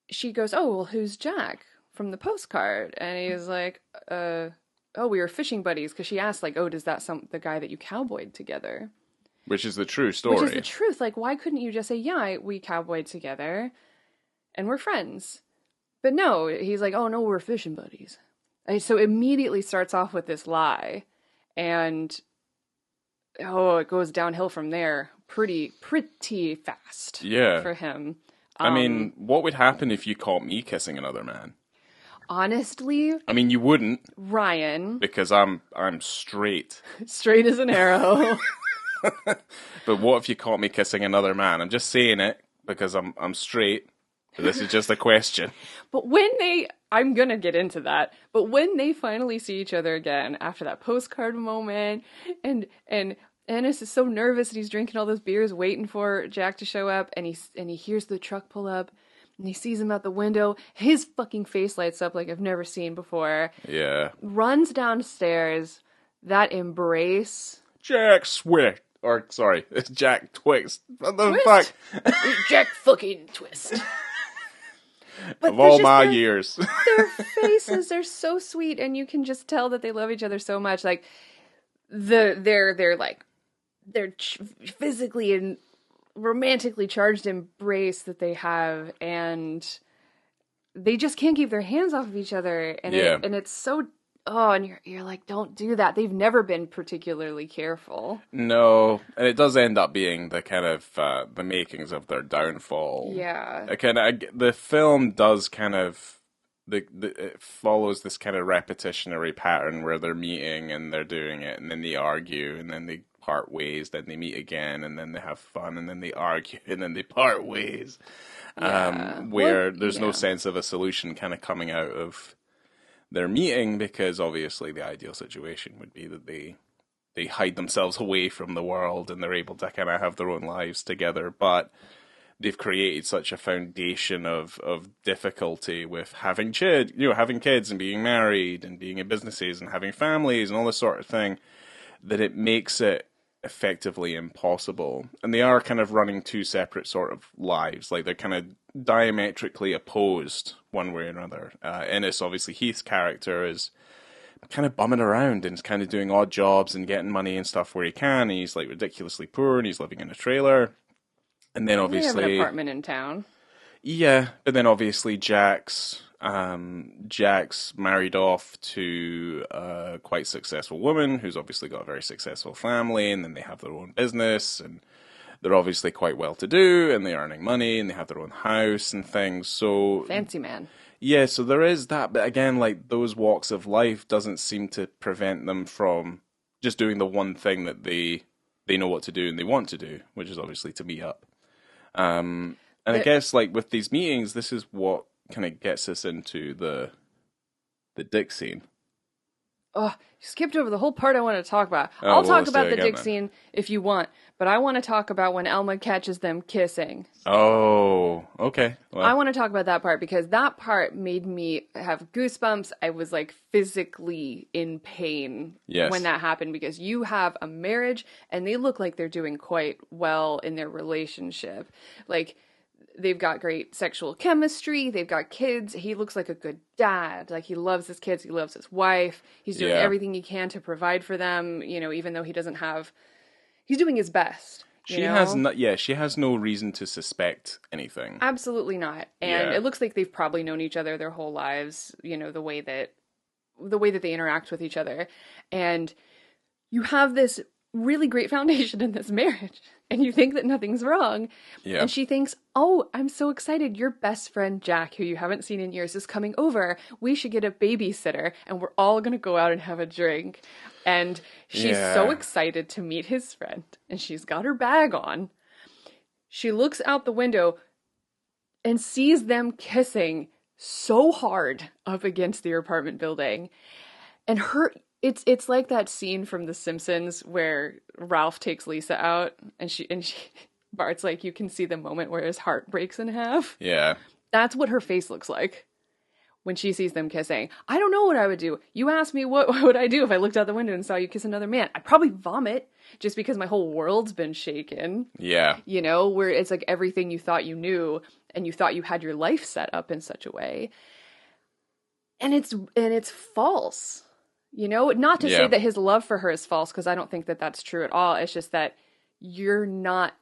she goes, "Oh, well, who's Jack from the postcard?" And he's like, we were fishing buddies," because she asked, like, "Oh, does that the guy that you cowboyed together?" Which is the true story. Which is the truth. Like, why couldn't you just say, "Yeah, we cowboyed together, and we're friends"? But no, he's like, "Oh no, we're fishing buddies." And so immediately starts off with this lie, and it goes downhill from there pretty fast. Yeah, for him. I mean, what would happen if you caught me kissing another man? Honestly, I mean, you wouldn't, Ryan, because I'm straight. Straight as an arrow. But what if you caught me kissing another man? I'm just saying it because I'm straight. This is just a question. But I'm gonna get into that, but when they finally see each other again after that postcard moment, and Ennis is so nervous that he's drinking all those beers waiting for Jack to show up, and he hears the truck pull up, and he sees him out the window, his fucking face lights up like I've never seen before. Yeah. Runs downstairs, that embrace. Jack Swift. Or, sorry, it's Jack Twist. What the Twist? fuck? Jack fucking Twist. But Of all my years. Their faces are so sweet, and you can just tell that they love each other so much. Like, they're physically and romantically charged embrace that they have, and they just can't keep their hands off of each other. And it's so... Oh, and you're like, don't do that. They've never been particularly careful. No, and it does end up being the kind of the makings of their downfall. Yeah. The film does kind of it follows this kind of repetitionary pattern where they're meeting and they're doing it, and then they argue, and then they part ways, then they meet again, and then they have fun, and then they argue, and then they part ways. Yeah. Where there's no sense of a solution kind of coming out of their meeting, because obviously the ideal situation would be that they hide themselves away from the world and they're able to kind of have their own lives together. But they've created such a foundation of difficulty with having kids and being married and being in businesses and having families and all this sort of thing, that it makes it effectively impossible. And they are kind of running two separate sort of lives. Like, they're kind of diametrically opposed one way or another. Ennis, obviously Heath's character, is kind of bumming around and kind of doing odd jobs and getting money and stuff where he can. He's like ridiculously poor and he's living in a trailer. And then obviously... They have an apartment in town. Yeah, but then obviously Jack's married off to a quite successful woman who's obviously got a very successful family, and then they have their own business, and they're obviously quite well-to-do, and they're earning money, and they have their own house and things, so... Fancy man. Yeah, so there is that, but again, like, those walks of life doesn't seem to prevent them from just doing the one thing that they know what to do and they want to do, which is obviously to meet up. And I guess, like, with these meetings, this is what kind of gets us into the dick scene. Oh, you skipped over the whole part I want to talk about. I'll talk about the dick scene if you want, but I want to talk about when Elma catches them kissing. Oh, okay. Well, I want to talk about that part because that part made me have goosebumps. I was like physically in pain when that happened, because you have a marriage and they look like they're doing quite well in their relationship. Like, they've got great sexual chemistry. They've got kids. He looks like a good dad. Like, he loves his kids. He loves his wife. He's doing everything he can to provide for them, you know, even though he doesn't have... He's doing his best. She has no reason to suspect anything. Absolutely not. And it looks like they've probably known each other their whole lives, you know, the way that they interact with each other. And you have this really great foundation in this marriage, and you think that nothing's wrong. Yeah. And she thinks, oh, I'm so excited. Your best friend, Jack, who you haven't seen in years, is coming over. We should get a babysitter, and we're all going to go out and have a drink. And she's so excited to meet his friend, and she's got her bag on. She looks out the window and sees them kissing so hard up against their apartment building. And it's like that scene from The Simpsons where Ralph takes Lisa out, and Bart's like, you can see the moment where his heart breaks in half. Yeah. That's what her face looks like when she sees them kissing. I don't know what I would do. You asked me what would I do if I looked out the window and saw you kiss another man. I'd probably vomit, just because my whole world's been shaken. Yeah. You know, where it's like everything you thought you knew and you thought you had your life set up in such a way. And it's false. You know, not to say that his love for her is false, because I don't think that that's true at all. It's just that you're not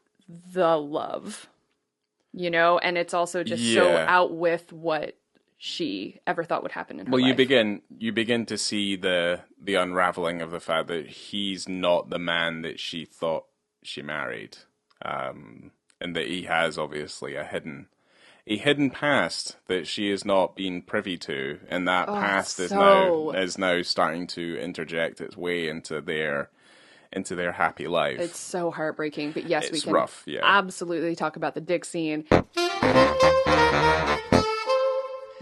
the love, you know, and it's also just so out with what she ever thought would happen in her life. You begin to see the unraveling of the fact that he's not the man that she thought she married, and that he has obviously a hidden past that she has not been privy to, and that past is now starting to interject its way into their happy life. It's so heartbreaking, but yes, it's we can rough, absolutely talk about the dick scene.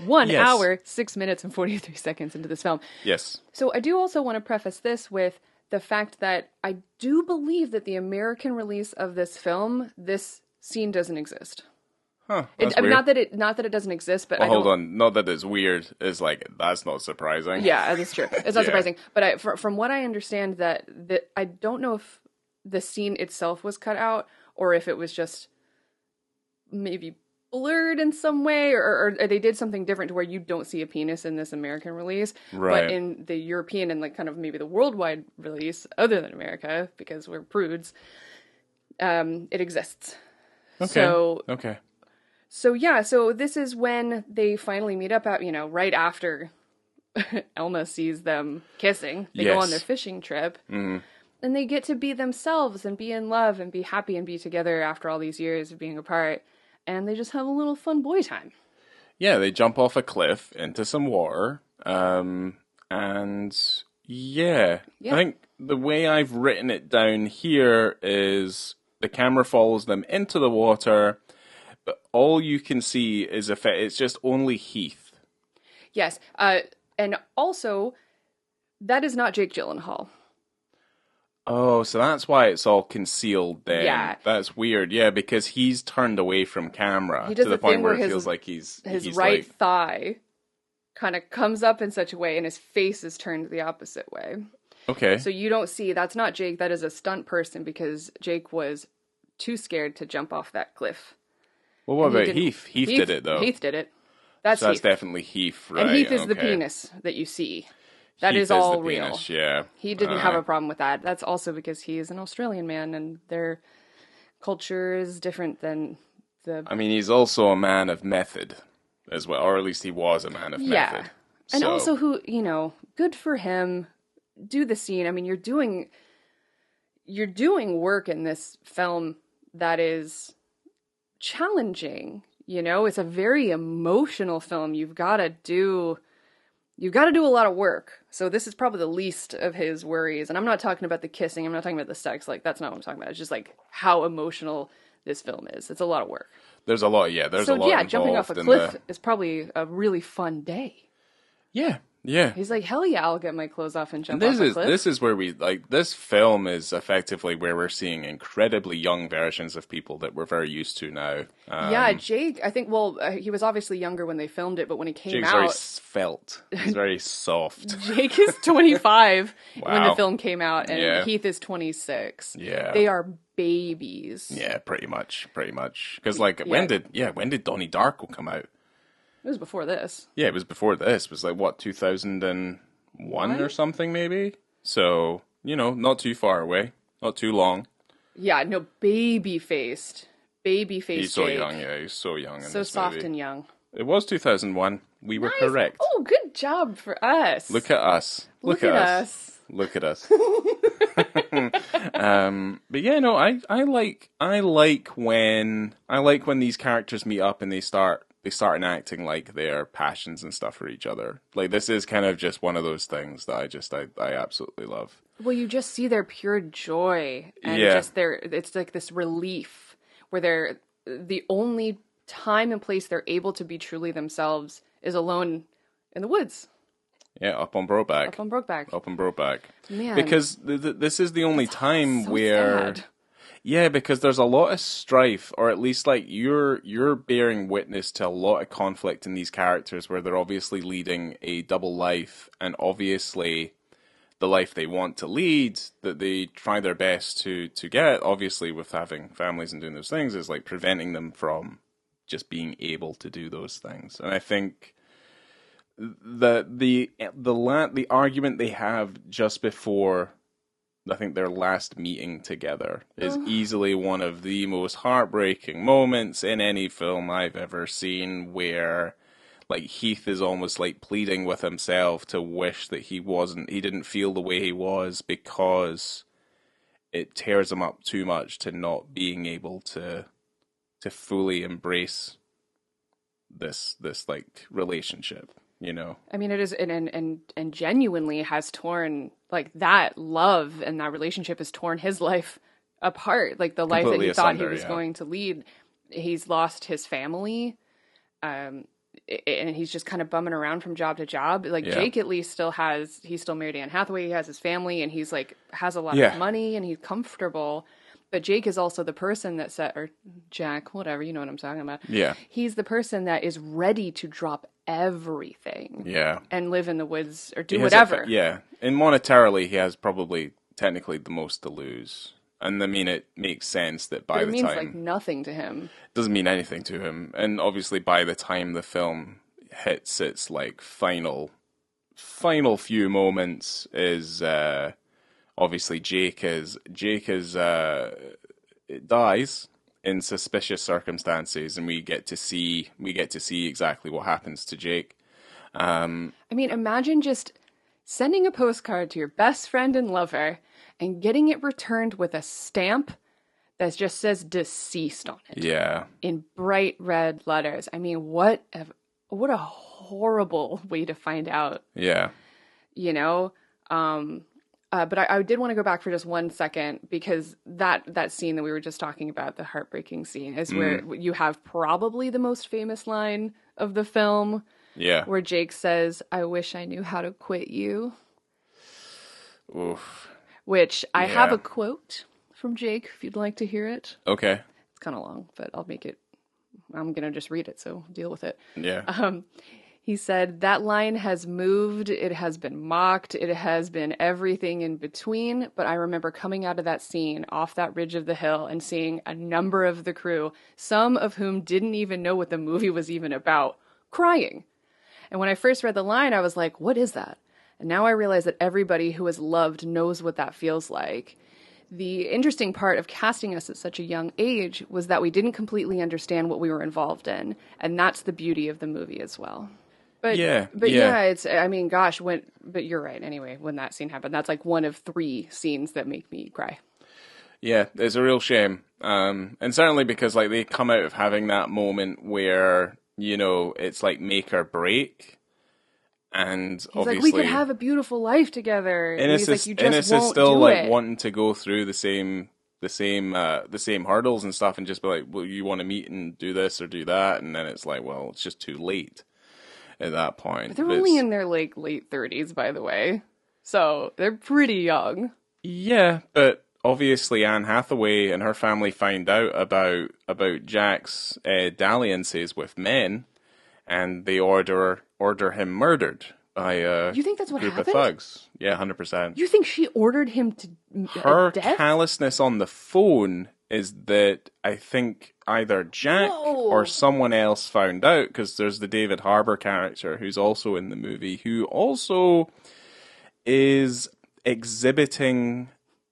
One Yes. hour, 6 minutes, and 43 seconds into this film. Yes. So I do also want to preface this with the fact that I do believe that the American release of this film, this scene doesn't exist. Huh. That's I mean, weird. not that it doesn't exist, but Well, I don't. hold on. Not that it's weird. It's like, that's not surprising. Yeah, that's true. It's not Yeah. surprising. But from what I understand, that I don't know if the scene itself was cut out or if it was just maybe blurred in some way, or they did something different to where you don't see a penis in this American release. Right. But in the European and like kind of maybe the worldwide release, other than America, because we're prudes, it exists. Okay. Okay. So yeah, so this is when they finally meet up at, right after Elma sees them kissing. They go on their fishing trip. Mm-hmm. And they get to be themselves and be in love and be happy and be together after all these years of being apart. And they just have a little fun boy time. Yeah, they jump off a cliff into some water. And yeah, I think the way I've written it down here is the camera follows them into the water, but all you can see is it's just only Heath. Yes, and also, that is not Jake Gyllenhaal. Oh, so that's why it's all concealed then. Yeah. That's weird. Yeah, because he's turned away from camera He does to the the point thing where where it his- feels like he's right like, thigh kind of comes up in such a way and his face is turned the opposite way. okay. So you don't see, that's not Jake, that is a stunt person because Jake was too scared to jump off that cliff. Well, what And he about didn't- Heath? Heath did it, though. Heath did it. That's So that's Heath. definitely Heath, right? And Heath is the okay. penis that you see. That Heath is all the real. penis, yeah. He didn't have a problem with that. That's also because he is an Australian man and their culture is different than the... I mean, he's also a man of method as well, or at least he was a man of method. And So- also who, good for him. Do the scene. I mean, you're doing work in this film that is challenging. It's a very emotional film. You've got to do a lot of work. So this is probably the least of his worries. And I'm not talking about the kissing. I'm not talking about the sex. Like, that's not what I'm talking about. It's just like how emotional this film is. It's a lot of work. There's a lot, yeah. There's a lot involved jumping off a cliff is probably a really fun day. Yeah, yeah. He's like, hell yeah, I'll get my clothes off and jump off a cliff. This is where this film is effectively where we're seeing incredibly young versions of people that we're very used to now. Yeah, Jake, I think, he was obviously younger when they filmed it, but when he came Jake's very out... svelte. He's very soft. Jake is 25 when the Wow. film came out, and Yeah. Heath is 26. Yeah. They are babies. Yeah, pretty much. Because when did Donnie Darko come out? It was before this. Yeah, it was before this. It was like, what, 2001 or something, maybe? So, not too far away. Not too long. Yeah, no, baby-faced. He's so Jake. young, yeah. He's so young in So this soft movie. and young. It was 2001. We were Nice. correct. Oh, good job for us. Look at us. Look at us. Look at us. But yeah, no, I like when these characters meet up and they start enacting like their passions and stuff for each other. Like, this is kind of just one of those things that I absolutely love. Well, you just see their pure joy and Yeah. just it's like this relief where they're the only time and place they're able to be truly themselves is alone in the woods. Yeah, up on Brokeback. Up on Brokeback. Up on Brokeback. Man. Because this is the only time so where... sad. Yeah, because there's a lot of strife, or at least like you're bearing witness to a lot of conflict in these characters where they're obviously leading a double life, and obviously the life they want to lead, that they try their best to get, obviously with having families and doing those things, is like preventing them from just being able to do those things. And I think the argument they have just before, I think, their last meeting together is easily one of the most heartbreaking moments in any film I've ever seen, where like Heath is almost like pleading with himself to wish that he didn't feel the way he was, because it tears him up too much to not being able to fully embrace this like relationship. I mean, it is, and genuinely has torn, like, that love and that relationship has torn his life apart. Like, the life that Completely he thought he asunder, was yeah. going to lead he's lost his family, and he's just kind of bumming around from job to job. Like Jake at least he's still married to Anne Hathaway, he has his family, and he's like has a lot of money and he's comfortable. But Jake is also the person or Jack, whatever, you know what I'm talking about. Yeah. He's the person that is ready to drop everything. Yeah. And live in the woods or do whatever. And monetarily, he has probably technically the most to lose. And I mean, it makes sense that by the time... It means like nothing to him. It doesn't mean anything to him. And obviously by the time the film hits its like final few moments is... obviously, Jake dies in suspicious circumstances, and we get to see exactly what happens to Jake. I mean, imagine just sending a postcard to your best friend and lover, and getting it returned with a stamp that just says "deceased" on it. Yeah, in bright red letters. I mean, what a horrible way to find out. Yeah, you know. But I did want to go back for just 1 second, because that scene that we were just talking about, the heartbreaking scene, is where you have probably the most famous line of the film. Yeah. Where Jake says, "I wish I knew how to quit you." Oof. Which I have a quote from Jake, if you'd like to hear it. Okay. It's kind of long, but I'm going to just read it, so deal with it. Yeah. He said, "That line has moved, it has been mocked, it has been everything in between, but I remember coming out of that scene off that ridge of the hill and seeing a number of the crew, some of whom didn't even know what the movie was even about, crying. And when I first read the line, I was like, what is that? And now I realize that everybody who has loved knows what that feels like. The interesting part of casting us at such a young age was that we didn't completely understand what we were involved in, and that's the beauty of the movie as well." But it's, I mean, gosh, but you're right. Anyway, when that scene happened, that's like one of 3 scenes that make me cry. Yeah, it's a real shame. And certainly because like they come out of having that moment where, you know, it's like make or break. And he's obviously, like, we could have a beautiful life together. Innes is still like wanting to go through the same hurdles and stuff, and just be like, well, you want to meet and do this or do that, and then it's like, well, it's just too late at that point. But they're only in their like late 30s, by the way, so they're pretty young. Yeah, but obviously Anne Hathaway and her family find out about Jack's dalliances with men, and they order him murdered by a You think that's what group happened? of thugs. Yeah, 100%. You think she ordered him to Her death? callousness on the phone is that I think either Jack or someone else found out, because there's the David Harbour character who's also in the movie, who also is exhibiting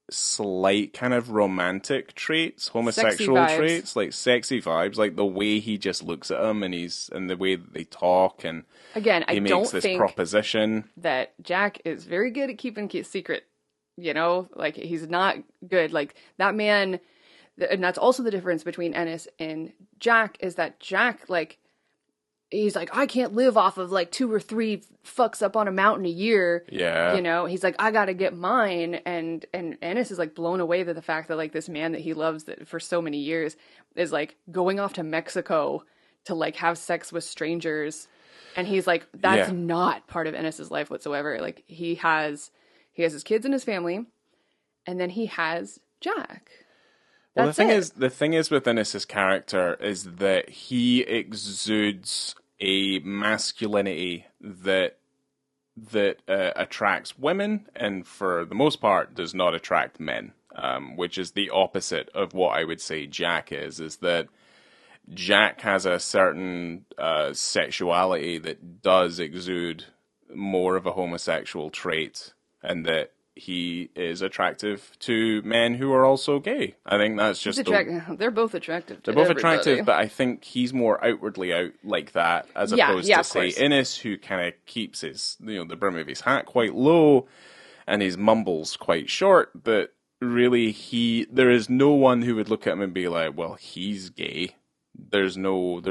slight kind of romantic traits, homosexual traits, like sexy vibes, like the way he just looks at him and the way that they talk, and again, he makes this proposition that Jack is very good at keeping secret. You know, like he's not good. Like that man. And that's also the difference between Ennis and Jack, is that Jack, like, he's like, I can't live off of like 2 or 3 fucks up on a mountain a year. Yeah. You know, he's like, I gotta get mine. And Ennis is like blown away by the fact that like this man that he loves that for so many years is like going off to Mexico to like have sex with strangers. And he's like, that's not part of Ennis's life whatsoever. Like he has his kids and his family, and then he has Jack. Well, the thing is with Ennis's character is that he exudes a masculinity that attracts women, and for the most part does not attract men, which is the opposite of what I would say Jack is that Jack has a certain sexuality that does exude more of a homosexual trait, and that he is attractive to men who are also gay. I think that's just... They're both attractive to They're both everybody. attractive, but I think he's more outwardly out like that, as opposed to, say, Innes, who kind of keeps his, the brim of his hat quite low, and his mumbles quite short, but really there is no one who would look at him and be like, well, he's gay. There's no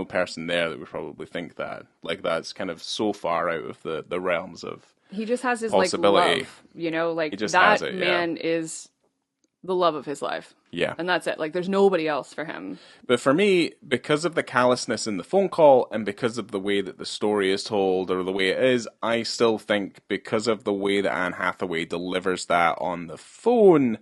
person there that would probably think that. Like, that's kind of so far out of the realms of he just has his like love, like that man is the love of his life. Yeah. And that's it. Like, there's nobody else for him. But for me, because of the callousness in the phone call and because of the way that the story is told or the way it is, I still think because of the way that Anne Hathaway delivers that on the phone,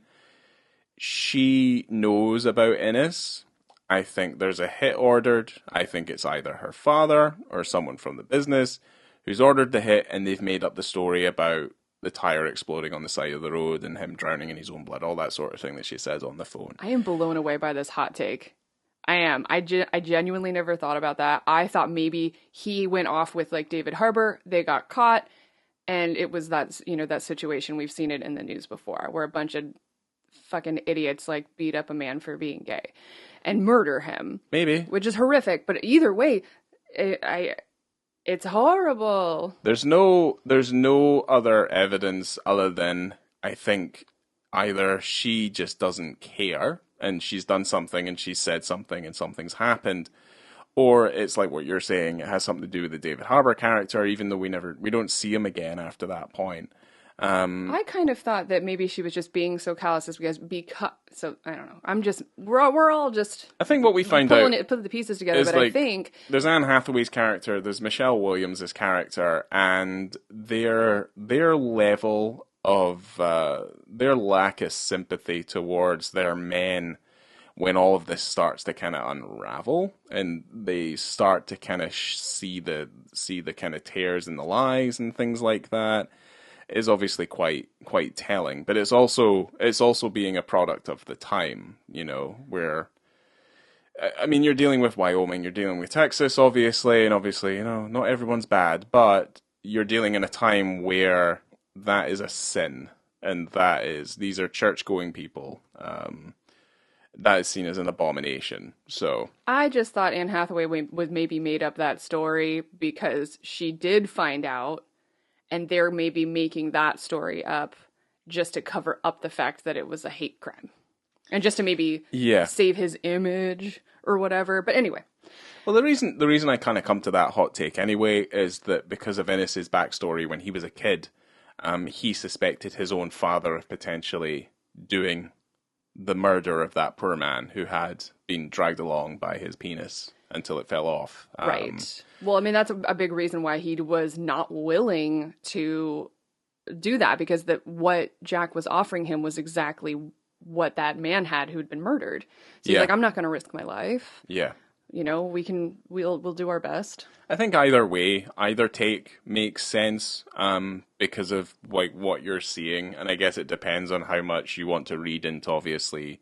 she knows about Innes. I think there's a hit ordered. I think it's either her father or someone from the business who's ordered the hit, and they've made up the story about the tire exploding on the side of the road and him drowning in his own blood, all that sort of thing that she says on the phone. I am blown away by this hot take. I am. I genuinely never thought about that. I thought maybe he went off with like David Harbour, they got caught, and it was that, you know, that situation. We've seen it in the news before where a bunch of fucking idiots like beat up a man for being gay and murder him. Maybe. Which is horrific, but either way, it's horrible. There's no other evidence other than I think either she just doesn't care and she's done something and she's said something and something's happened, or it's like what you're saying, it has something to do with the David Harbour character, even though we don't see him again after that point. I kind of thought that maybe she was just being so callous because so I don't know. We're all just. I think what we find out put the pieces together, but like, I think there's Anne Hathaway's character, there's Michelle Williams' character, and their level of their lack of sympathy towards their men when all of this starts to kind of unravel and they start to kind of see the kind of tears in the lies and things like that, is obviously quite telling, but it's also being a product of the time, you know, where, I mean, you're dealing with Wyoming, you're dealing with Texas, obviously, and obviously, you know, not everyone's bad, but you're dealing in a time where that is a sin, and these are church-going people. That is seen as an abomination. So I just thought Anne Hathaway was maybe made up that story because she did find out. And they're maybe making that story up just to cover up the fact that it was a hate crime. And just to maybe save his image or whatever. But anyway. Well, the reason I kind of come to that hot take anyway is that because of Innes's backstory when he was a kid, he suspected his own father of potentially doing the murder of that poor man who had been dragged along by his penis until it fell off. Right. Well, I mean, that's a big reason why he was not willing to do that, because what Jack was offering him was exactly what that man had who'd been murdered. So he's like, I'm not going to risk my life. Yeah. You know, we'll do our best. I think either way, either take makes sense because of like what you're seeing, and I guess it depends on how much you want to read into obviously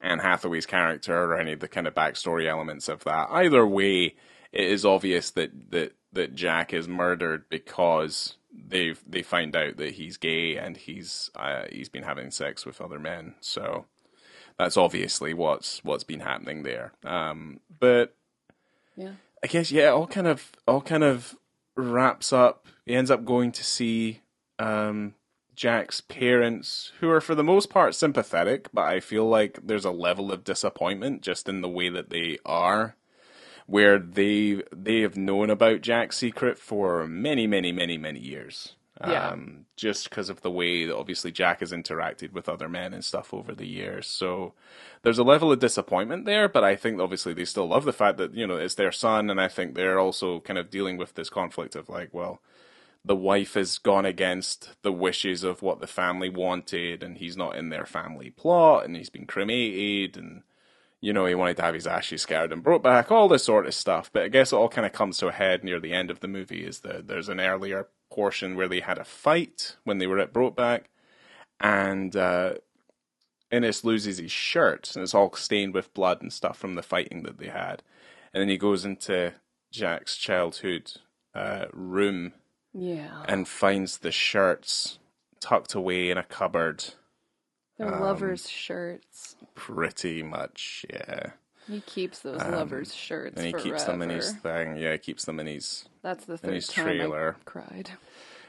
Anne Hathaway's character or any of the kind of backstory elements of that. Either way, it is obvious that Jack is murdered because they find out that he's gay and he's been having sex with other men. So that's obviously what's been happening there. But yeah, I guess all kind of wraps up. He ends up going to see Jack's parents, who are for the most part sympathetic, but I feel like there's a level of disappointment just in the way that they are, where they have known about Jack's secret for many, many, many, many years. Yeah. Just because of the way that obviously Jack has interacted with other men and stuff over the years. So there's a level of disappointment there, but I think obviously they still love the fact that, you know, it's their son, and I think they're also kind of dealing with this conflict of like, well, the wife has gone against the wishes of what the family wanted, and he's not in their family plot, and he's been cremated, and, you know, he wanted to have his ashes scattered and brought back, all this sort of stuff. But I guess it all kind of comes to a head near the end of the movie, is that there's an earlier portion where they had a fight when they were at Brokeback, and Innes loses his shirt, and it's all stained with blood and stuff from the fighting that they had. And then he goes into Jack's childhood room, and finds the shirts tucked away in a cupboard. They're lovers' shirts. Pretty much, yeah. He keeps those lovers' shirts and he forever. keeps them in his thing. Yeah, he keeps them in his. That's the in his third time trailer. I cried.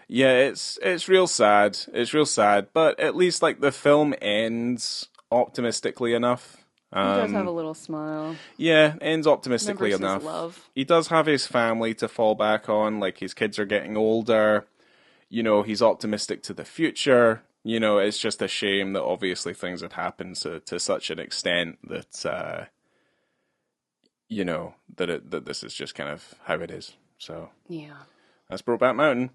Yeah, it's real sad. It's real sad, but at least like the film ends optimistically enough. He does have a little smile. Yeah, ends optimistically Remembers enough. his love. He does have his family to fall back on. Like, his kids are getting older. You know, he's optimistic to the future. You know, it's just a shame that obviously things had happened to such an extent that you know that this is just kind of how it is. So Yeah. that's Brokeback Mountain.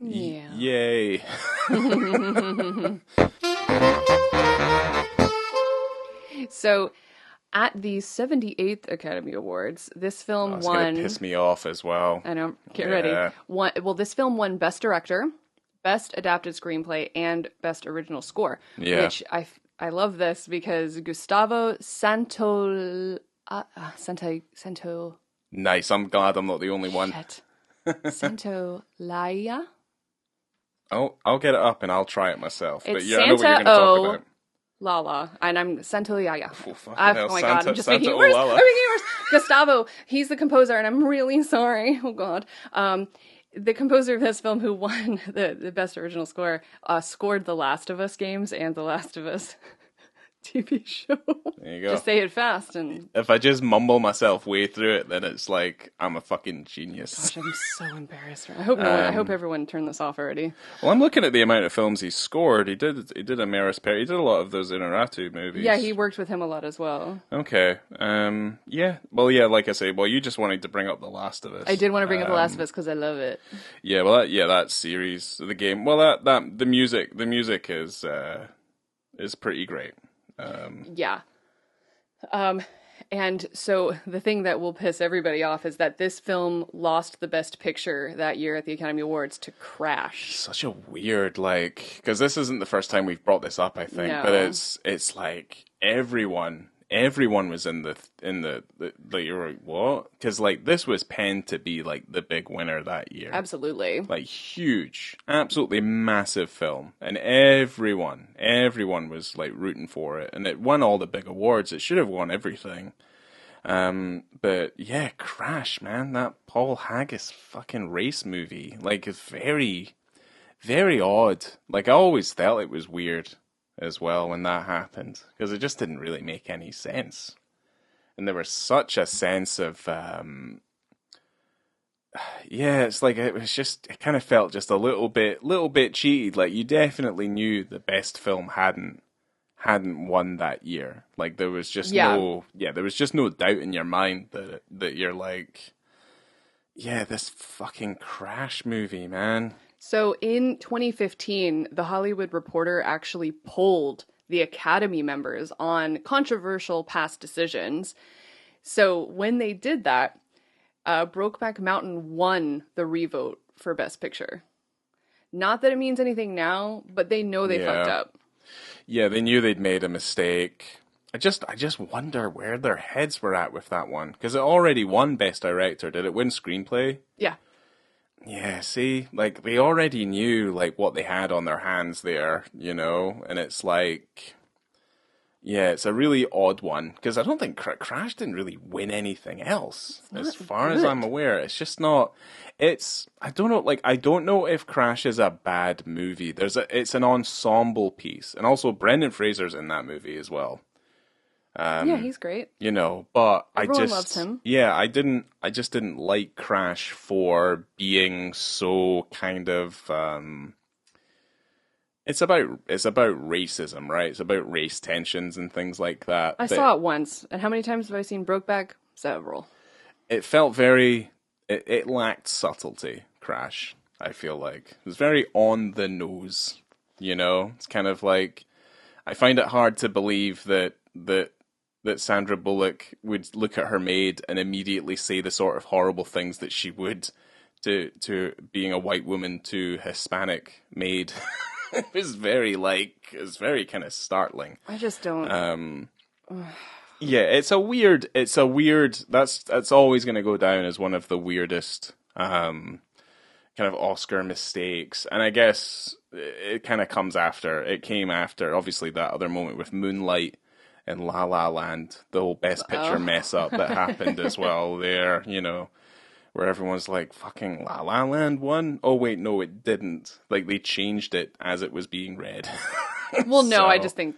Yeah. Yay! So, at the 78th Academy Awards, this film It's gonna won. piss me off as well. I know. Get Yeah. ready. Well, this film won Best Director, Best Adapted Screenplay, and Best Original Score. Yeah. Which I love this because Gustavo Santo Nice. I'm glad I'm not the only one. shit. Santolaya. I'll get it up and I'll try it myself. But It's yeah, I know what you're Santa going to talk O about. Lala, and I'm Santolaya. Oh, fucking hell, Oh my god, I'm just Santa making it worse. Olala. I'm making it worse. Gustavo, he's the composer, and I'm really sorry. Oh god. The composer of this film, who won the best original score, scored the Last of Us games and the Last of Us TV show. There you go. Just say it fast, and If I just mumble myself way through it, then it's like I'm a fucking genius. gosh, I'm so embarrassed. I hope everyone turned this off already. Well, I'm looking at the amount of films he scored. He did a Maris Perry. He did a lot of those Inarritu movies. Yeah, he worked with him a lot as well. Okay. Yeah. Well, yeah. Like I say, well, you just wanted to bring up The Last of Us. I did want to bring up The Last of Us because I love it. Yeah. Well, that series, the game. Well, that the music is pretty great. Yeah. And so the thing that will piss everybody off is that this film lost the Best Picture that year at the Academy Awards to Crash. Such a weird, like, because this isn't the first time we've brought this up, I think, No. but it's like everyone was in the you're like, what? Because like this was penned to be like the big winner that year. Absolutely. Like huge, absolutely massive film, and everyone was like rooting for it, and it won all the big awards. It should have won everything. But yeah, Crash, man, that Paul Haggis fucking race movie, like, is very, very odd. Like, I always felt it was weird as well when that happened, because it just didn't really make any sense. And there was such a sense of, yeah, it's like it kind of felt just a little bit cheated. Like, you definitely knew the best film hadn't won that year. Like, there was just there was just no doubt in your mind that you're like, yeah, this fucking Crash movie, man. So in 2015, The Hollywood Reporter actually polled the Academy members on controversial past decisions. So when they did that, Brokeback Mountain won the revote for Best Picture. Not that it means anything now, but they know they fucked up. Yeah, they knew they'd made a mistake. I just wonder where their heads were at with that one, because it already won Best Director. Did it win Screenplay? Yeah. Yeah, see, like, they already knew, like, what they had on their hands there, you know, and it's like, yeah, it's a really odd one, because I don't think Crash didn't really win anything else, as far as I'm aware. It's just not, I don't know, like, I don't know if Crash is a bad movie. It's an ensemble piece, and also Brendan Fraser's in that movie as well. Yeah, he's great. You know, but Everyone loves him. Yeah, I just didn't like Crash for being so kind of, it's about racism, right? It's about race tensions and things like that. I saw it once, and how many times have I seen Brokeback? Several. It felt very, it lacked subtlety, Crash, I feel like. It was very on the nose, you know? It's kind of like, I find it hard to believe that Sandra Bullock would look at her maid and immediately say the sort of horrible things that she would to being a white woman to Hispanic maid. It was very kind of startling. I just don't. Yeah, it's a weird, that's always going to go down as one of the weirdest, kind of Oscar mistakes. And I guess it kind of came after, obviously, that other moment with Moonlight and La La Land, the whole Best Picture mess up that happened as well there, you know, where everyone's like, fucking La La Land won? Oh wait, no, it didn't. Like, they changed it as it was being read. Well, no, I just think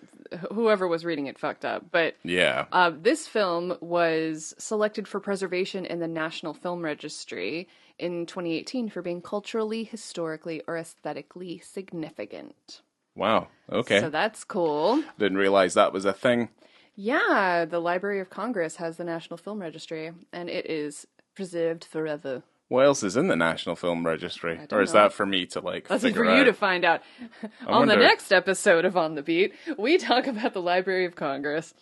whoever was reading it fucked up. But yeah, this film was selected for preservation in the National Film Registry in 2018 for being culturally, historically, or aesthetically significant. Wow. Okay. So that's cool. Didn't realize that was a thing. Yeah, the Library of Congress has the National Film Registry, and it is preserved forever. What else is in the National Film Registry? don't Or is know. that for me to That's figure for you out? to find out. On the next episode of On the Beat, we talk about the Library of Congress.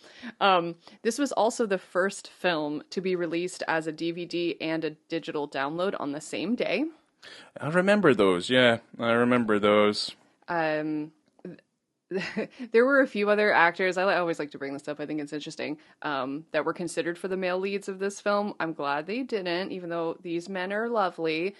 This was also the first film to be released as a DVD and a digital download on the same day. I remember those, yeah. I remember those. There were a few other actors, I always like to bring this up, I think it's interesting, that were considered for the male leads of this film. I'm glad they didn't, even though these men are lovely.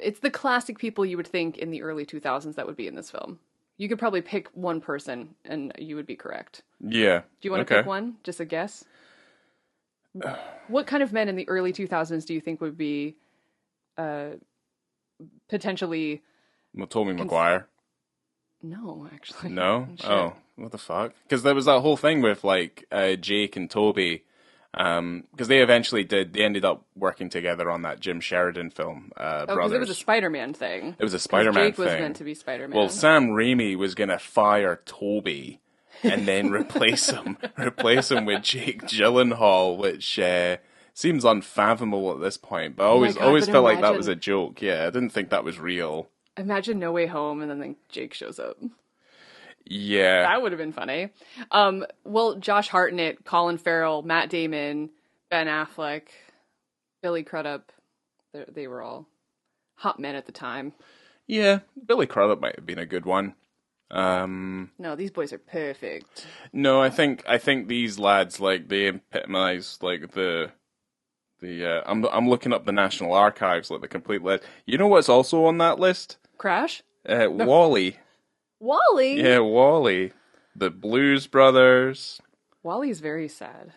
It's the classic people you would think in the early 2000s that would be in this film. You could probably pick one person and you would be correct. Yeah. Do you want to pick one? Just a guess? What kind of men in the early 2000s do you think would be potentially... Well, Tommy Maguire. No, actually. No? Oh, what the fuck? Because there was that whole thing with, Jake and Toby. Because they ended up working together on that Jim Sheridan film, Brothers. Because it was a Spider-Man thing. It was a Spider-Man Jake thing. was meant to be Spider-Man. Well, Sam Raimi was going to fire Toby and then replace him with Jake Gyllenhaal, which seems unfathomable at this point. But I always felt like that was a joke. Yeah, I didn't think that was real. Imagine No Way Home and then Jake shows up. Yeah. That would have been funny. Well, Josh Hartnett, Colin Farrell, Matt Damon, Ben Affleck, Billy Crudup, they were all hot men at the time. Yeah, Billy Crudup might have been a good one. No, these boys are perfect. No, I think these lads, they epitomize, I'm looking up the National Archives, the complete list. You know what's also on that list? Crash? Wall-E. Wall-E? Yeah, Wall-E. The Blues Brothers. Wall-E's very sad.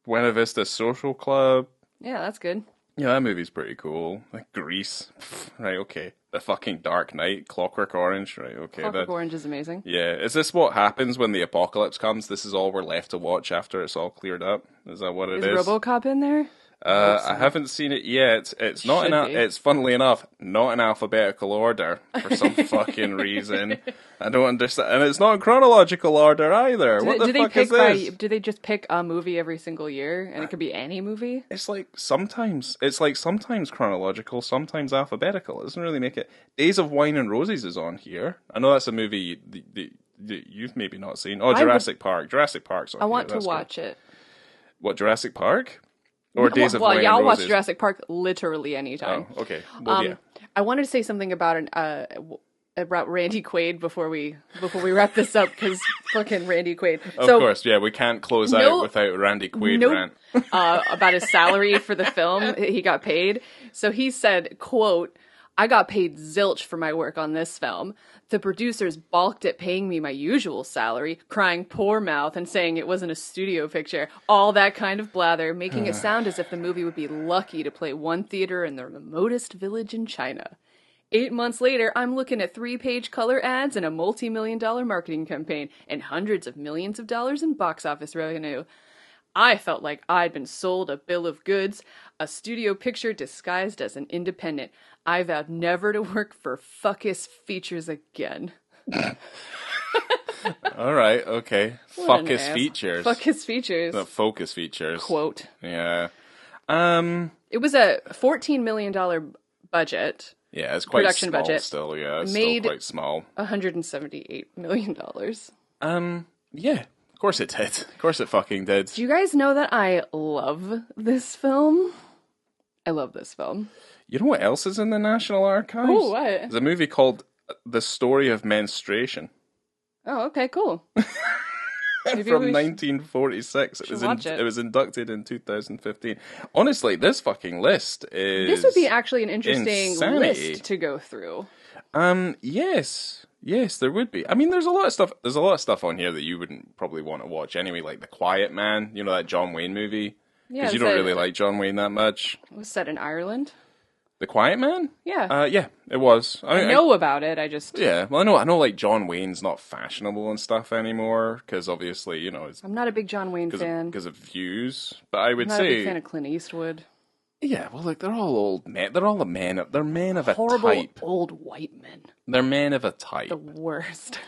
Buena Vista Social Club. Yeah, that's good. Yeah, that movie's pretty cool. Grease. Right, okay. The fucking Dark Knight. Clockwork Orange. Right, okay. Clockwork Orange is amazing. Yeah. Is this what happens when the apocalypse comes? This is all we're left to watch after it's all cleared up? Is that what it is? Is RoboCop in there? I haven't seen it yet. It's not it's funnily enough not in alphabetical order for some fucking reason. I don't understand, and it's not in chronological order either. What the fuck is this? Do they just pick a movie every single year, and it could be any movie? It's sometimes chronological, sometimes alphabetical. It doesn't really make it. Days of Wine and Roses is on here. I know that's a movie you've maybe not seen. Oh, Jurassic Park. Jurassic Park's on here. I want to watch it. What, Jurassic Park? Or Days of Wine and Roses? I'll watch Jurassic Park literally anytime. Oh, okay. Well, yeah. I wanted to say something about Randy Quaid before we wrap this up, because fucking Randy Quaid. Of course, yeah, we can't close out without Randy Quaid rant. About his salary for the film he got paid. So he said, quote, "I got paid zilch for my work on this film. The producers balked at paying me my usual salary, crying poor mouth and saying it wasn't a studio picture. All that kind of blather, making it sound as if the movie would be lucky to play one theater in the remotest village in China. 8 months later, I'm looking at 3-page color ads and a multi-million-dollar marketing campaign and hundreds of millions of dollars in box office revenue. I felt like I'd been sold a bill of goods, a studio picture disguised as an independent. I vowed never to work for Fuckus Features again." All right, okay. Fuckus Features. Fuckus Features. The Focus Features. Quote. Yeah. It was a $14 million budget. Yeah, it's quite production small budget. still, yeah. It's Made still quite small. $178 million. Yeah. Of course it did. Of course it fucking did. Do you guys know that I love this film? I love this film. You know what else is in the National Archives? Oh, what? There's a movie called The Story of Menstruation. Oh, okay, cool. From 1946. It was inducted in 2015. Honestly, this fucking list is... This would be actually an interesting insanity. list to go through. Yes, there would be. I mean, there's a lot of stuff on here that you wouldn't probably want to watch anyway, like The Quiet Man, you know, that John Wayne movie? Because you don't really like John Wayne that much. It was set in Ireland. The Quiet Man? Yeah. Yeah, it was. I know about it, I just... Yeah, well, I know, like, John Wayne's not fashionable and stuff anymore, because obviously, you know... I'm not a big John Wayne fan. Because of views, but I would say... I'm not a big fan of Clint Eastwood. Yeah, well, like, they're all old men. They're all men of a Horrible type. old white men. They're men of a type. The worst.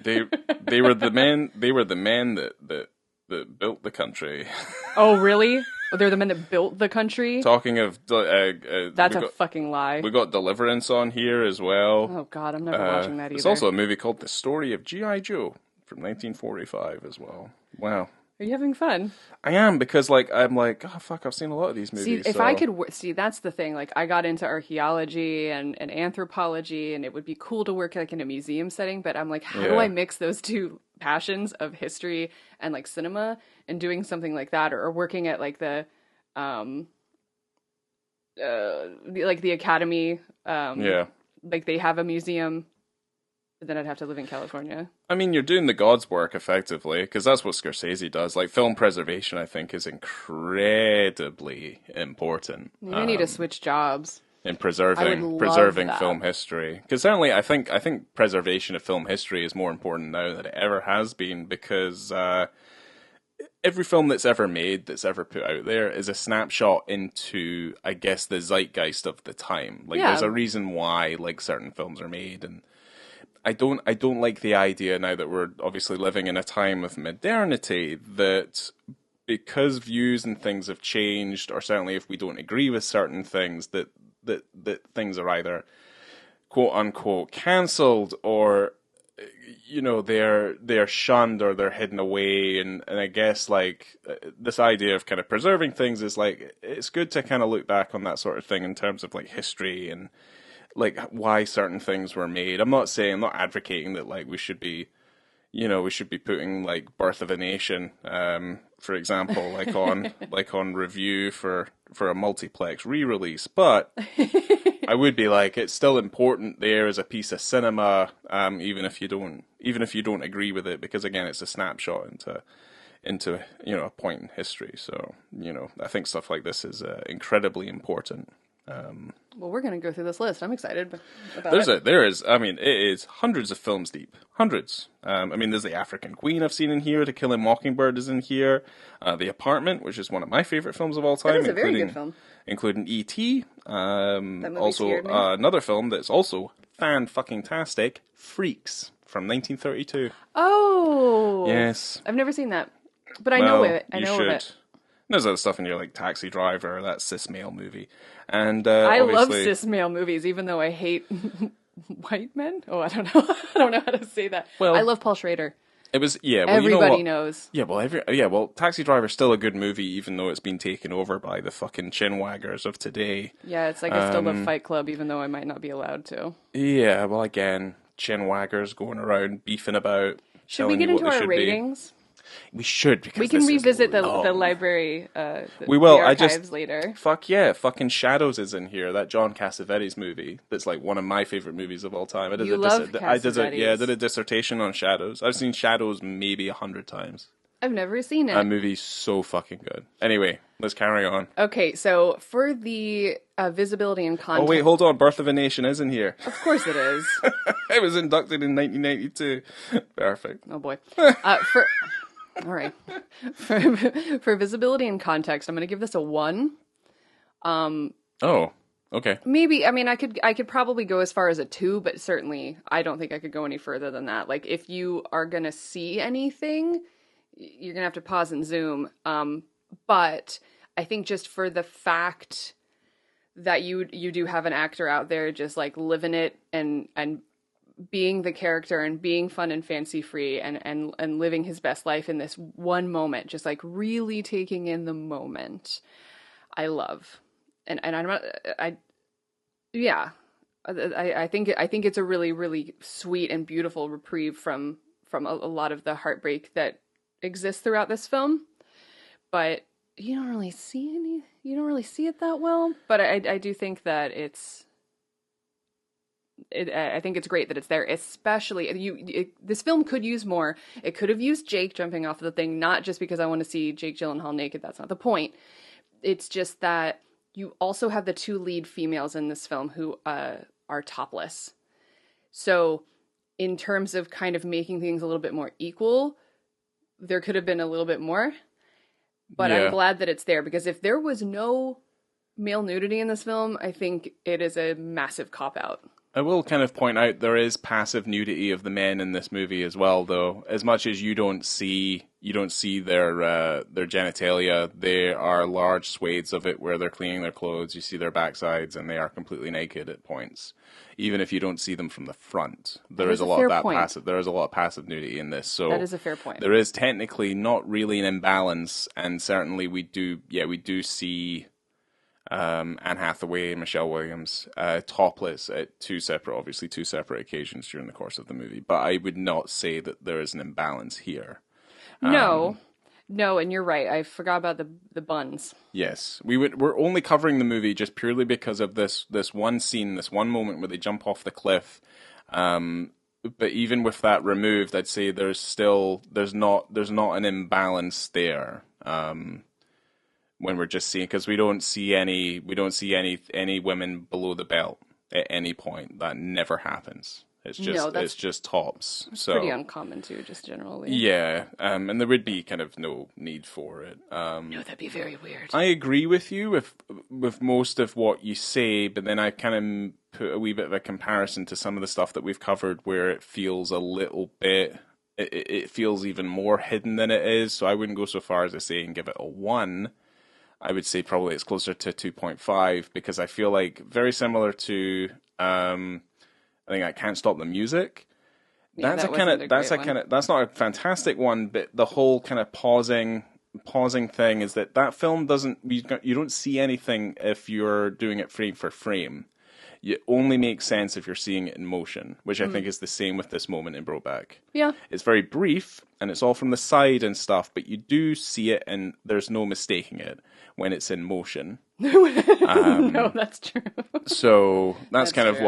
They they were the men. They were the men that built the country. Oh, really? Oh, they're the men that built the country? Talking of, That's a fucking lie. we got Deliverance on here as well. Oh god, I'm never watching that either. There's also a movie called The Story of G.I. Joe from 1945 as well. Wow. Are you having fun? I am, because I'm like, oh fuck, I've seen a lot of these movies. See, if I could see, that's the thing. Like, I got into archaeology and anthropology, and it would be cool to work like in a museum setting. But I'm like, how do I mix those two passions of history and like cinema, and doing something like that, or working at like the, like the Academy, like they have a museum. But then I'd have to live in California. I mean, you're doing the God's work, effectively, because that's what Scorsese does. Like, film preservation, I think, is incredibly important. Maybe I need to switch jobs. In preserving film history. Because certainly, I think preservation of film history is more important now than it ever has been, because every film that's ever made, that's ever put out there, is a snapshot into, I guess, the zeitgeist of the time. Like, there's a reason why, like, certain films are made, and I don't like the idea, now that we're obviously living in a time of modernity, that because views and things have changed, or certainly if we don't agree with certain things, that things are either quote unquote cancelled, or they're shunned, or they're hidden away. And I guess like this idea of kind of preserving things is like, it's good to kind of look back on that sort of thing in terms of like history and like why certain things were made. I'm not advocating that like we should be putting like Birth of a Nation, for example, like on review for a multiplex re-release, but I would be like, it's still important there as a piece of cinema, even if you don't agree with it, because again, it's a snapshot into a point in history. So I think stuff like this is incredibly important. Well, we're going to go through this list. I'm excited about it. It is hundreds of films deep. Hundreds. There's The African Queen I've seen in here. To Kill a Mockingbird is in here. The Apartment, which is one of my favorite films of all time. That is a very good film. Including E.T. Also, scared me. Another film that's also fan-fucking-tastic, Freaks, from 1932. Oh! Yes. I've never seen that, but I know it. I know of it. There's other stuff in here like Taxi Driver, that cis male movie, and I love cis male movies, even though I hate white men. Oh, I don't know. I don't know how to say that. Well, I love Paul Schrader. It was Well, everybody knows. Yeah, well, Taxi Driver's still a good movie, even though it's been taken over by the fucking chinwaggers of today. Yeah, it's like I still love Fight Club, even though I might not be allowed to. Yeah, well, again, chinwaggers going around beefing about. Should we get into our ratings? We should, because we can revisit the library. We will. The archives later. Fuck yeah! Fucking Shadows is in here. That John Cassavetes movie. That's like one of my favorite movies of all time. I did a dissertation on Shadows. I've seen Shadows maybe 100 times. I've never seen it. That movie's so fucking good. Anyway, let's carry on. Okay, so for the visibility and content. Oh wait, hold on. Birth of a Nation is in here. Of course it is. It was inducted in 1992. Perfect. Oh boy. All right. For visibility and context, I'm going to give this a 1. Oh, okay. Maybe, I could probably go as far as a 2, but certainly I don't think I could go any further than that. Like, if you are going to see anything, you're going to have to pause and zoom. But I think just for the fact that you do have an actor out there just like living it and being the character and being fun and fancy free and living his best life in this one moment, just like really taking in the moment, I love. And I'm not, I think it's a really, really sweet and beautiful reprieve from a lot of the heartbreak that exists throughout this film. But you don't really see it that well. But I do think that I think it's great that it's there, especially this film could use more. It could have used Jake jumping off of the thing, not just because I want to see Jake Gyllenhaal naked. That's not the point. It's just that you also have the 2 lead females in this film who are topless. So in terms of kind of making things a little bit more equal, there could have been a little bit more. But I'm glad that it's there, because if there was no male nudity in this film, I think it is a massive cop-out. I will kind of point out there is passive nudity of the men in this movie as well, though. As much as you don't see their genitalia, there are large swathes of it where they're cleaning their clothes. You see their backsides, and they are completely naked at points, even if you don't see them from the front. There is a lot of that passive. There is a lot of passive nudity in this, so that is a fair point. There is technically not really an imbalance, and certainly we do see Anne Hathaway and Michelle Williams topless at two separate occasions during the course of the movie. But I would not say that there is an imbalance here. No, and you're right. I forgot about the buns. Yes, we're only covering the movie just purely because of this one scene, this one moment where they jump off the cliff. But even with that removed, I'd say there's not an imbalance there. When we're just seeing, because we don't see any women below the belt at any point. That never happens. It's just tops. It's pretty uncommon too, just generally. Yeah, and there would be kind of no need for it. No, that'd be very weird. I agree with you with most of what you say, but then I kind of put a wee bit of a comparison to some of the stuff that we've covered where it feels a little bit. It feels even more hidden than it is. So I wouldn't go so far as to say and give it a 1. I would say probably it's closer to 2.5 because I feel like very similar to I think I Can't Stop the Music. Yeah, That's not a fantastic one, but the whole kind of pausing thing is that film you don't see anything if you're doing it frame for frame. It only makes sense if you're seeing it in motion, which I think is the same with this moment in Brokeback. Yeah. It's very brief, and it's all from the side and stuff, but you do see it, and there's no mistaking it when it's in motion. No, that's true. So that's kind of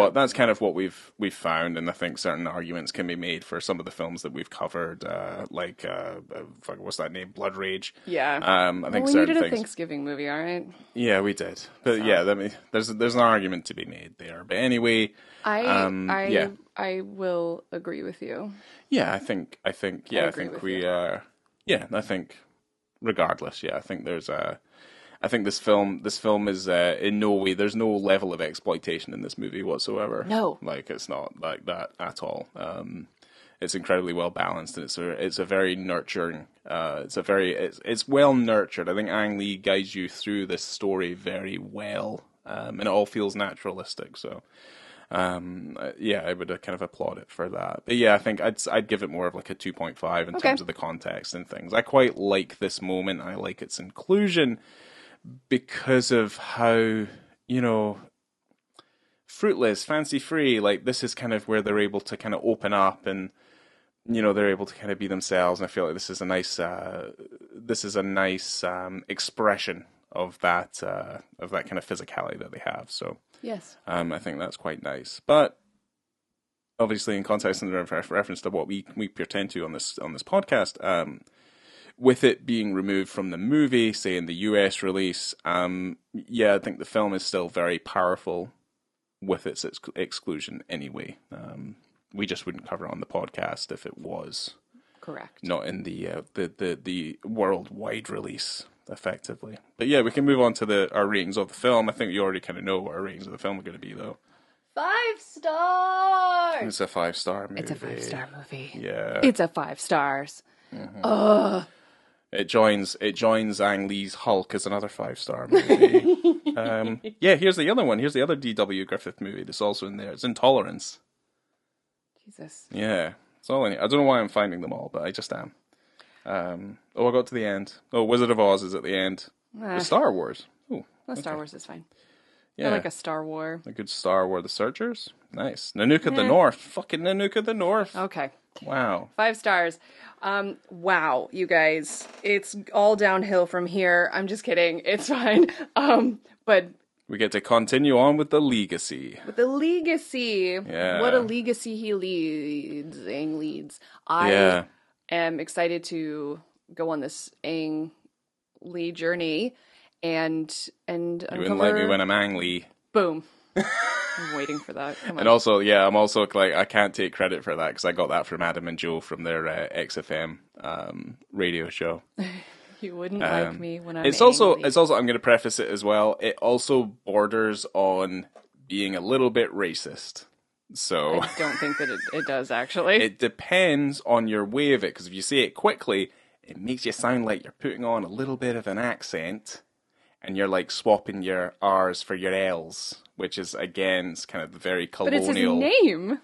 what we've found, and I think certain arguments can be made for some of the films that we've covered, what's that name, Blood Rage. Yeah. I think we certain needed a things. Thanksgiving movie, all right. Yeah, we did, but there's an argument to be made there. But anyway, I will agree with you. Yeah, I think regardless, I think there's a. I think this film is in no way. There's no level of exploitation in this movie whatsoever. No, like it's not like that at all. It's incredibly well balanced, and it's a very nurturing. It's well nurtured. I think Ang Lee guides you through this story very well, and it all feels naturalistic. So, I would kind of applaud it for that. But yeah, I think I'd give it more of like a 2.5 in terms of the context and things. I quite like this moment. I like its inclusion. Because of how, fruitless, fancy-free, like this is kind of where they're able to kind of open up and, they're able to kind of be themselves. And I feel like this is a nice expression of that kind of physicality that they have. So yes, I think that's quite nice. But obviously, in context and reference to what we pretend to on this podcast, with it being removed from the movie, say in the US release, I think the film is still very powerful with its exclusion anyway. We just wouldn't cover it on the podcast if it was correct, not in the worldwide release, effectively. But yeah, we can move on to our ratings of the film. I think you already kind of know what our ratings of the film are going to be, though. 5 stars. It's a 5-star movie. It's a 5-star movie. Yeah, it's a 5 stars. Mm-hmm. It joins Ang Lee's Hulk as another 5-star movie. Here's the other one. Here's the other D.W. Griffith movie that's also in there. It's Intolerance. Jesus. Yeah. It's all in here. I don't know why I'm finding them all, but I just am. I got to the end. Oh, Wizard of Oz is at the end. Star Wars. Oh, okay. Star Wars is fine. Yeah. I like a Star War. A good Star War. The Searchers. Nice. Nanook of the North. Fucking Nanook of the North. Okay. Wow. 5 stars. Wow, you guys. It's all downhill from here. I'm just kidding. It's fine. But we get to continue on with the Lee-gacy. With the Lee-gacy. Yeah. What a Lee-gacy he leads. Aang leads. I am excited to go on this Aang Lee journey and you wouldn't like me when I'm Ang Lee. Boom. I'm waiting for that. Come on. And also, I'm also like, I can't take credit for that because I got that from Adam and Joe from their XFM radio show. You wouldn't like me when I'm It's Ang also, Lee. I'm going to preface it as well. It also borders on being a little bit racist. So I don't think that it does, actually. it depends on your way of it, because if you say it quickly, it makes you sound like you're putting on a little bit of an accent, and you're like swapping your R's for your L's, which is against kind of the very But it's his colonial. name.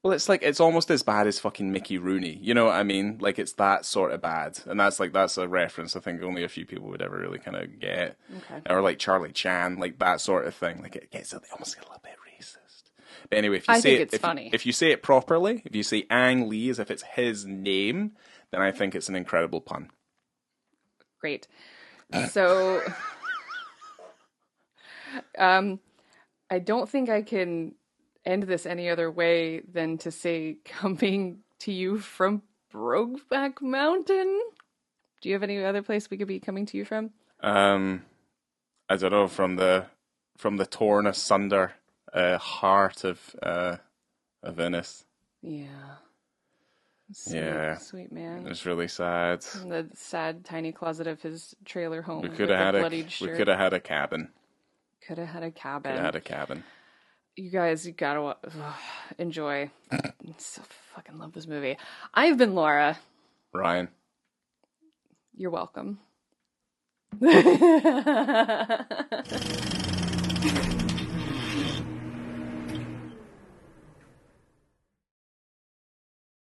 Well, it's like it's almost as bad as fucking Mickey Rooney. You know what I mean? Like it's that sort of bad, and that's a reference I think only a few people would ever really kind of get. Okay. Or like Charlie Chan, like that sort of thing. Like it almost get a little bit racist. But anyway, I think it's funny. If you say it properly, if you say Ang Lee as if it's his name, then I think it's an incredible pun. Great. So, I don't think I can end this any other way than to say coming to you from Brokeback Mountain. Do you have any other place we could be coming to you from? I don't know, from the torn asunder heart of Venice. Yeah. Yeah. Sweet man. It's really sad. In the sad tiny closet of his trailer home. We could have had a cabin. Could have had a cabin. Could have had a cabin. You guys, you gotta enjoy. So fucking love this movie. I've been Laura. Ryan. You're welcome.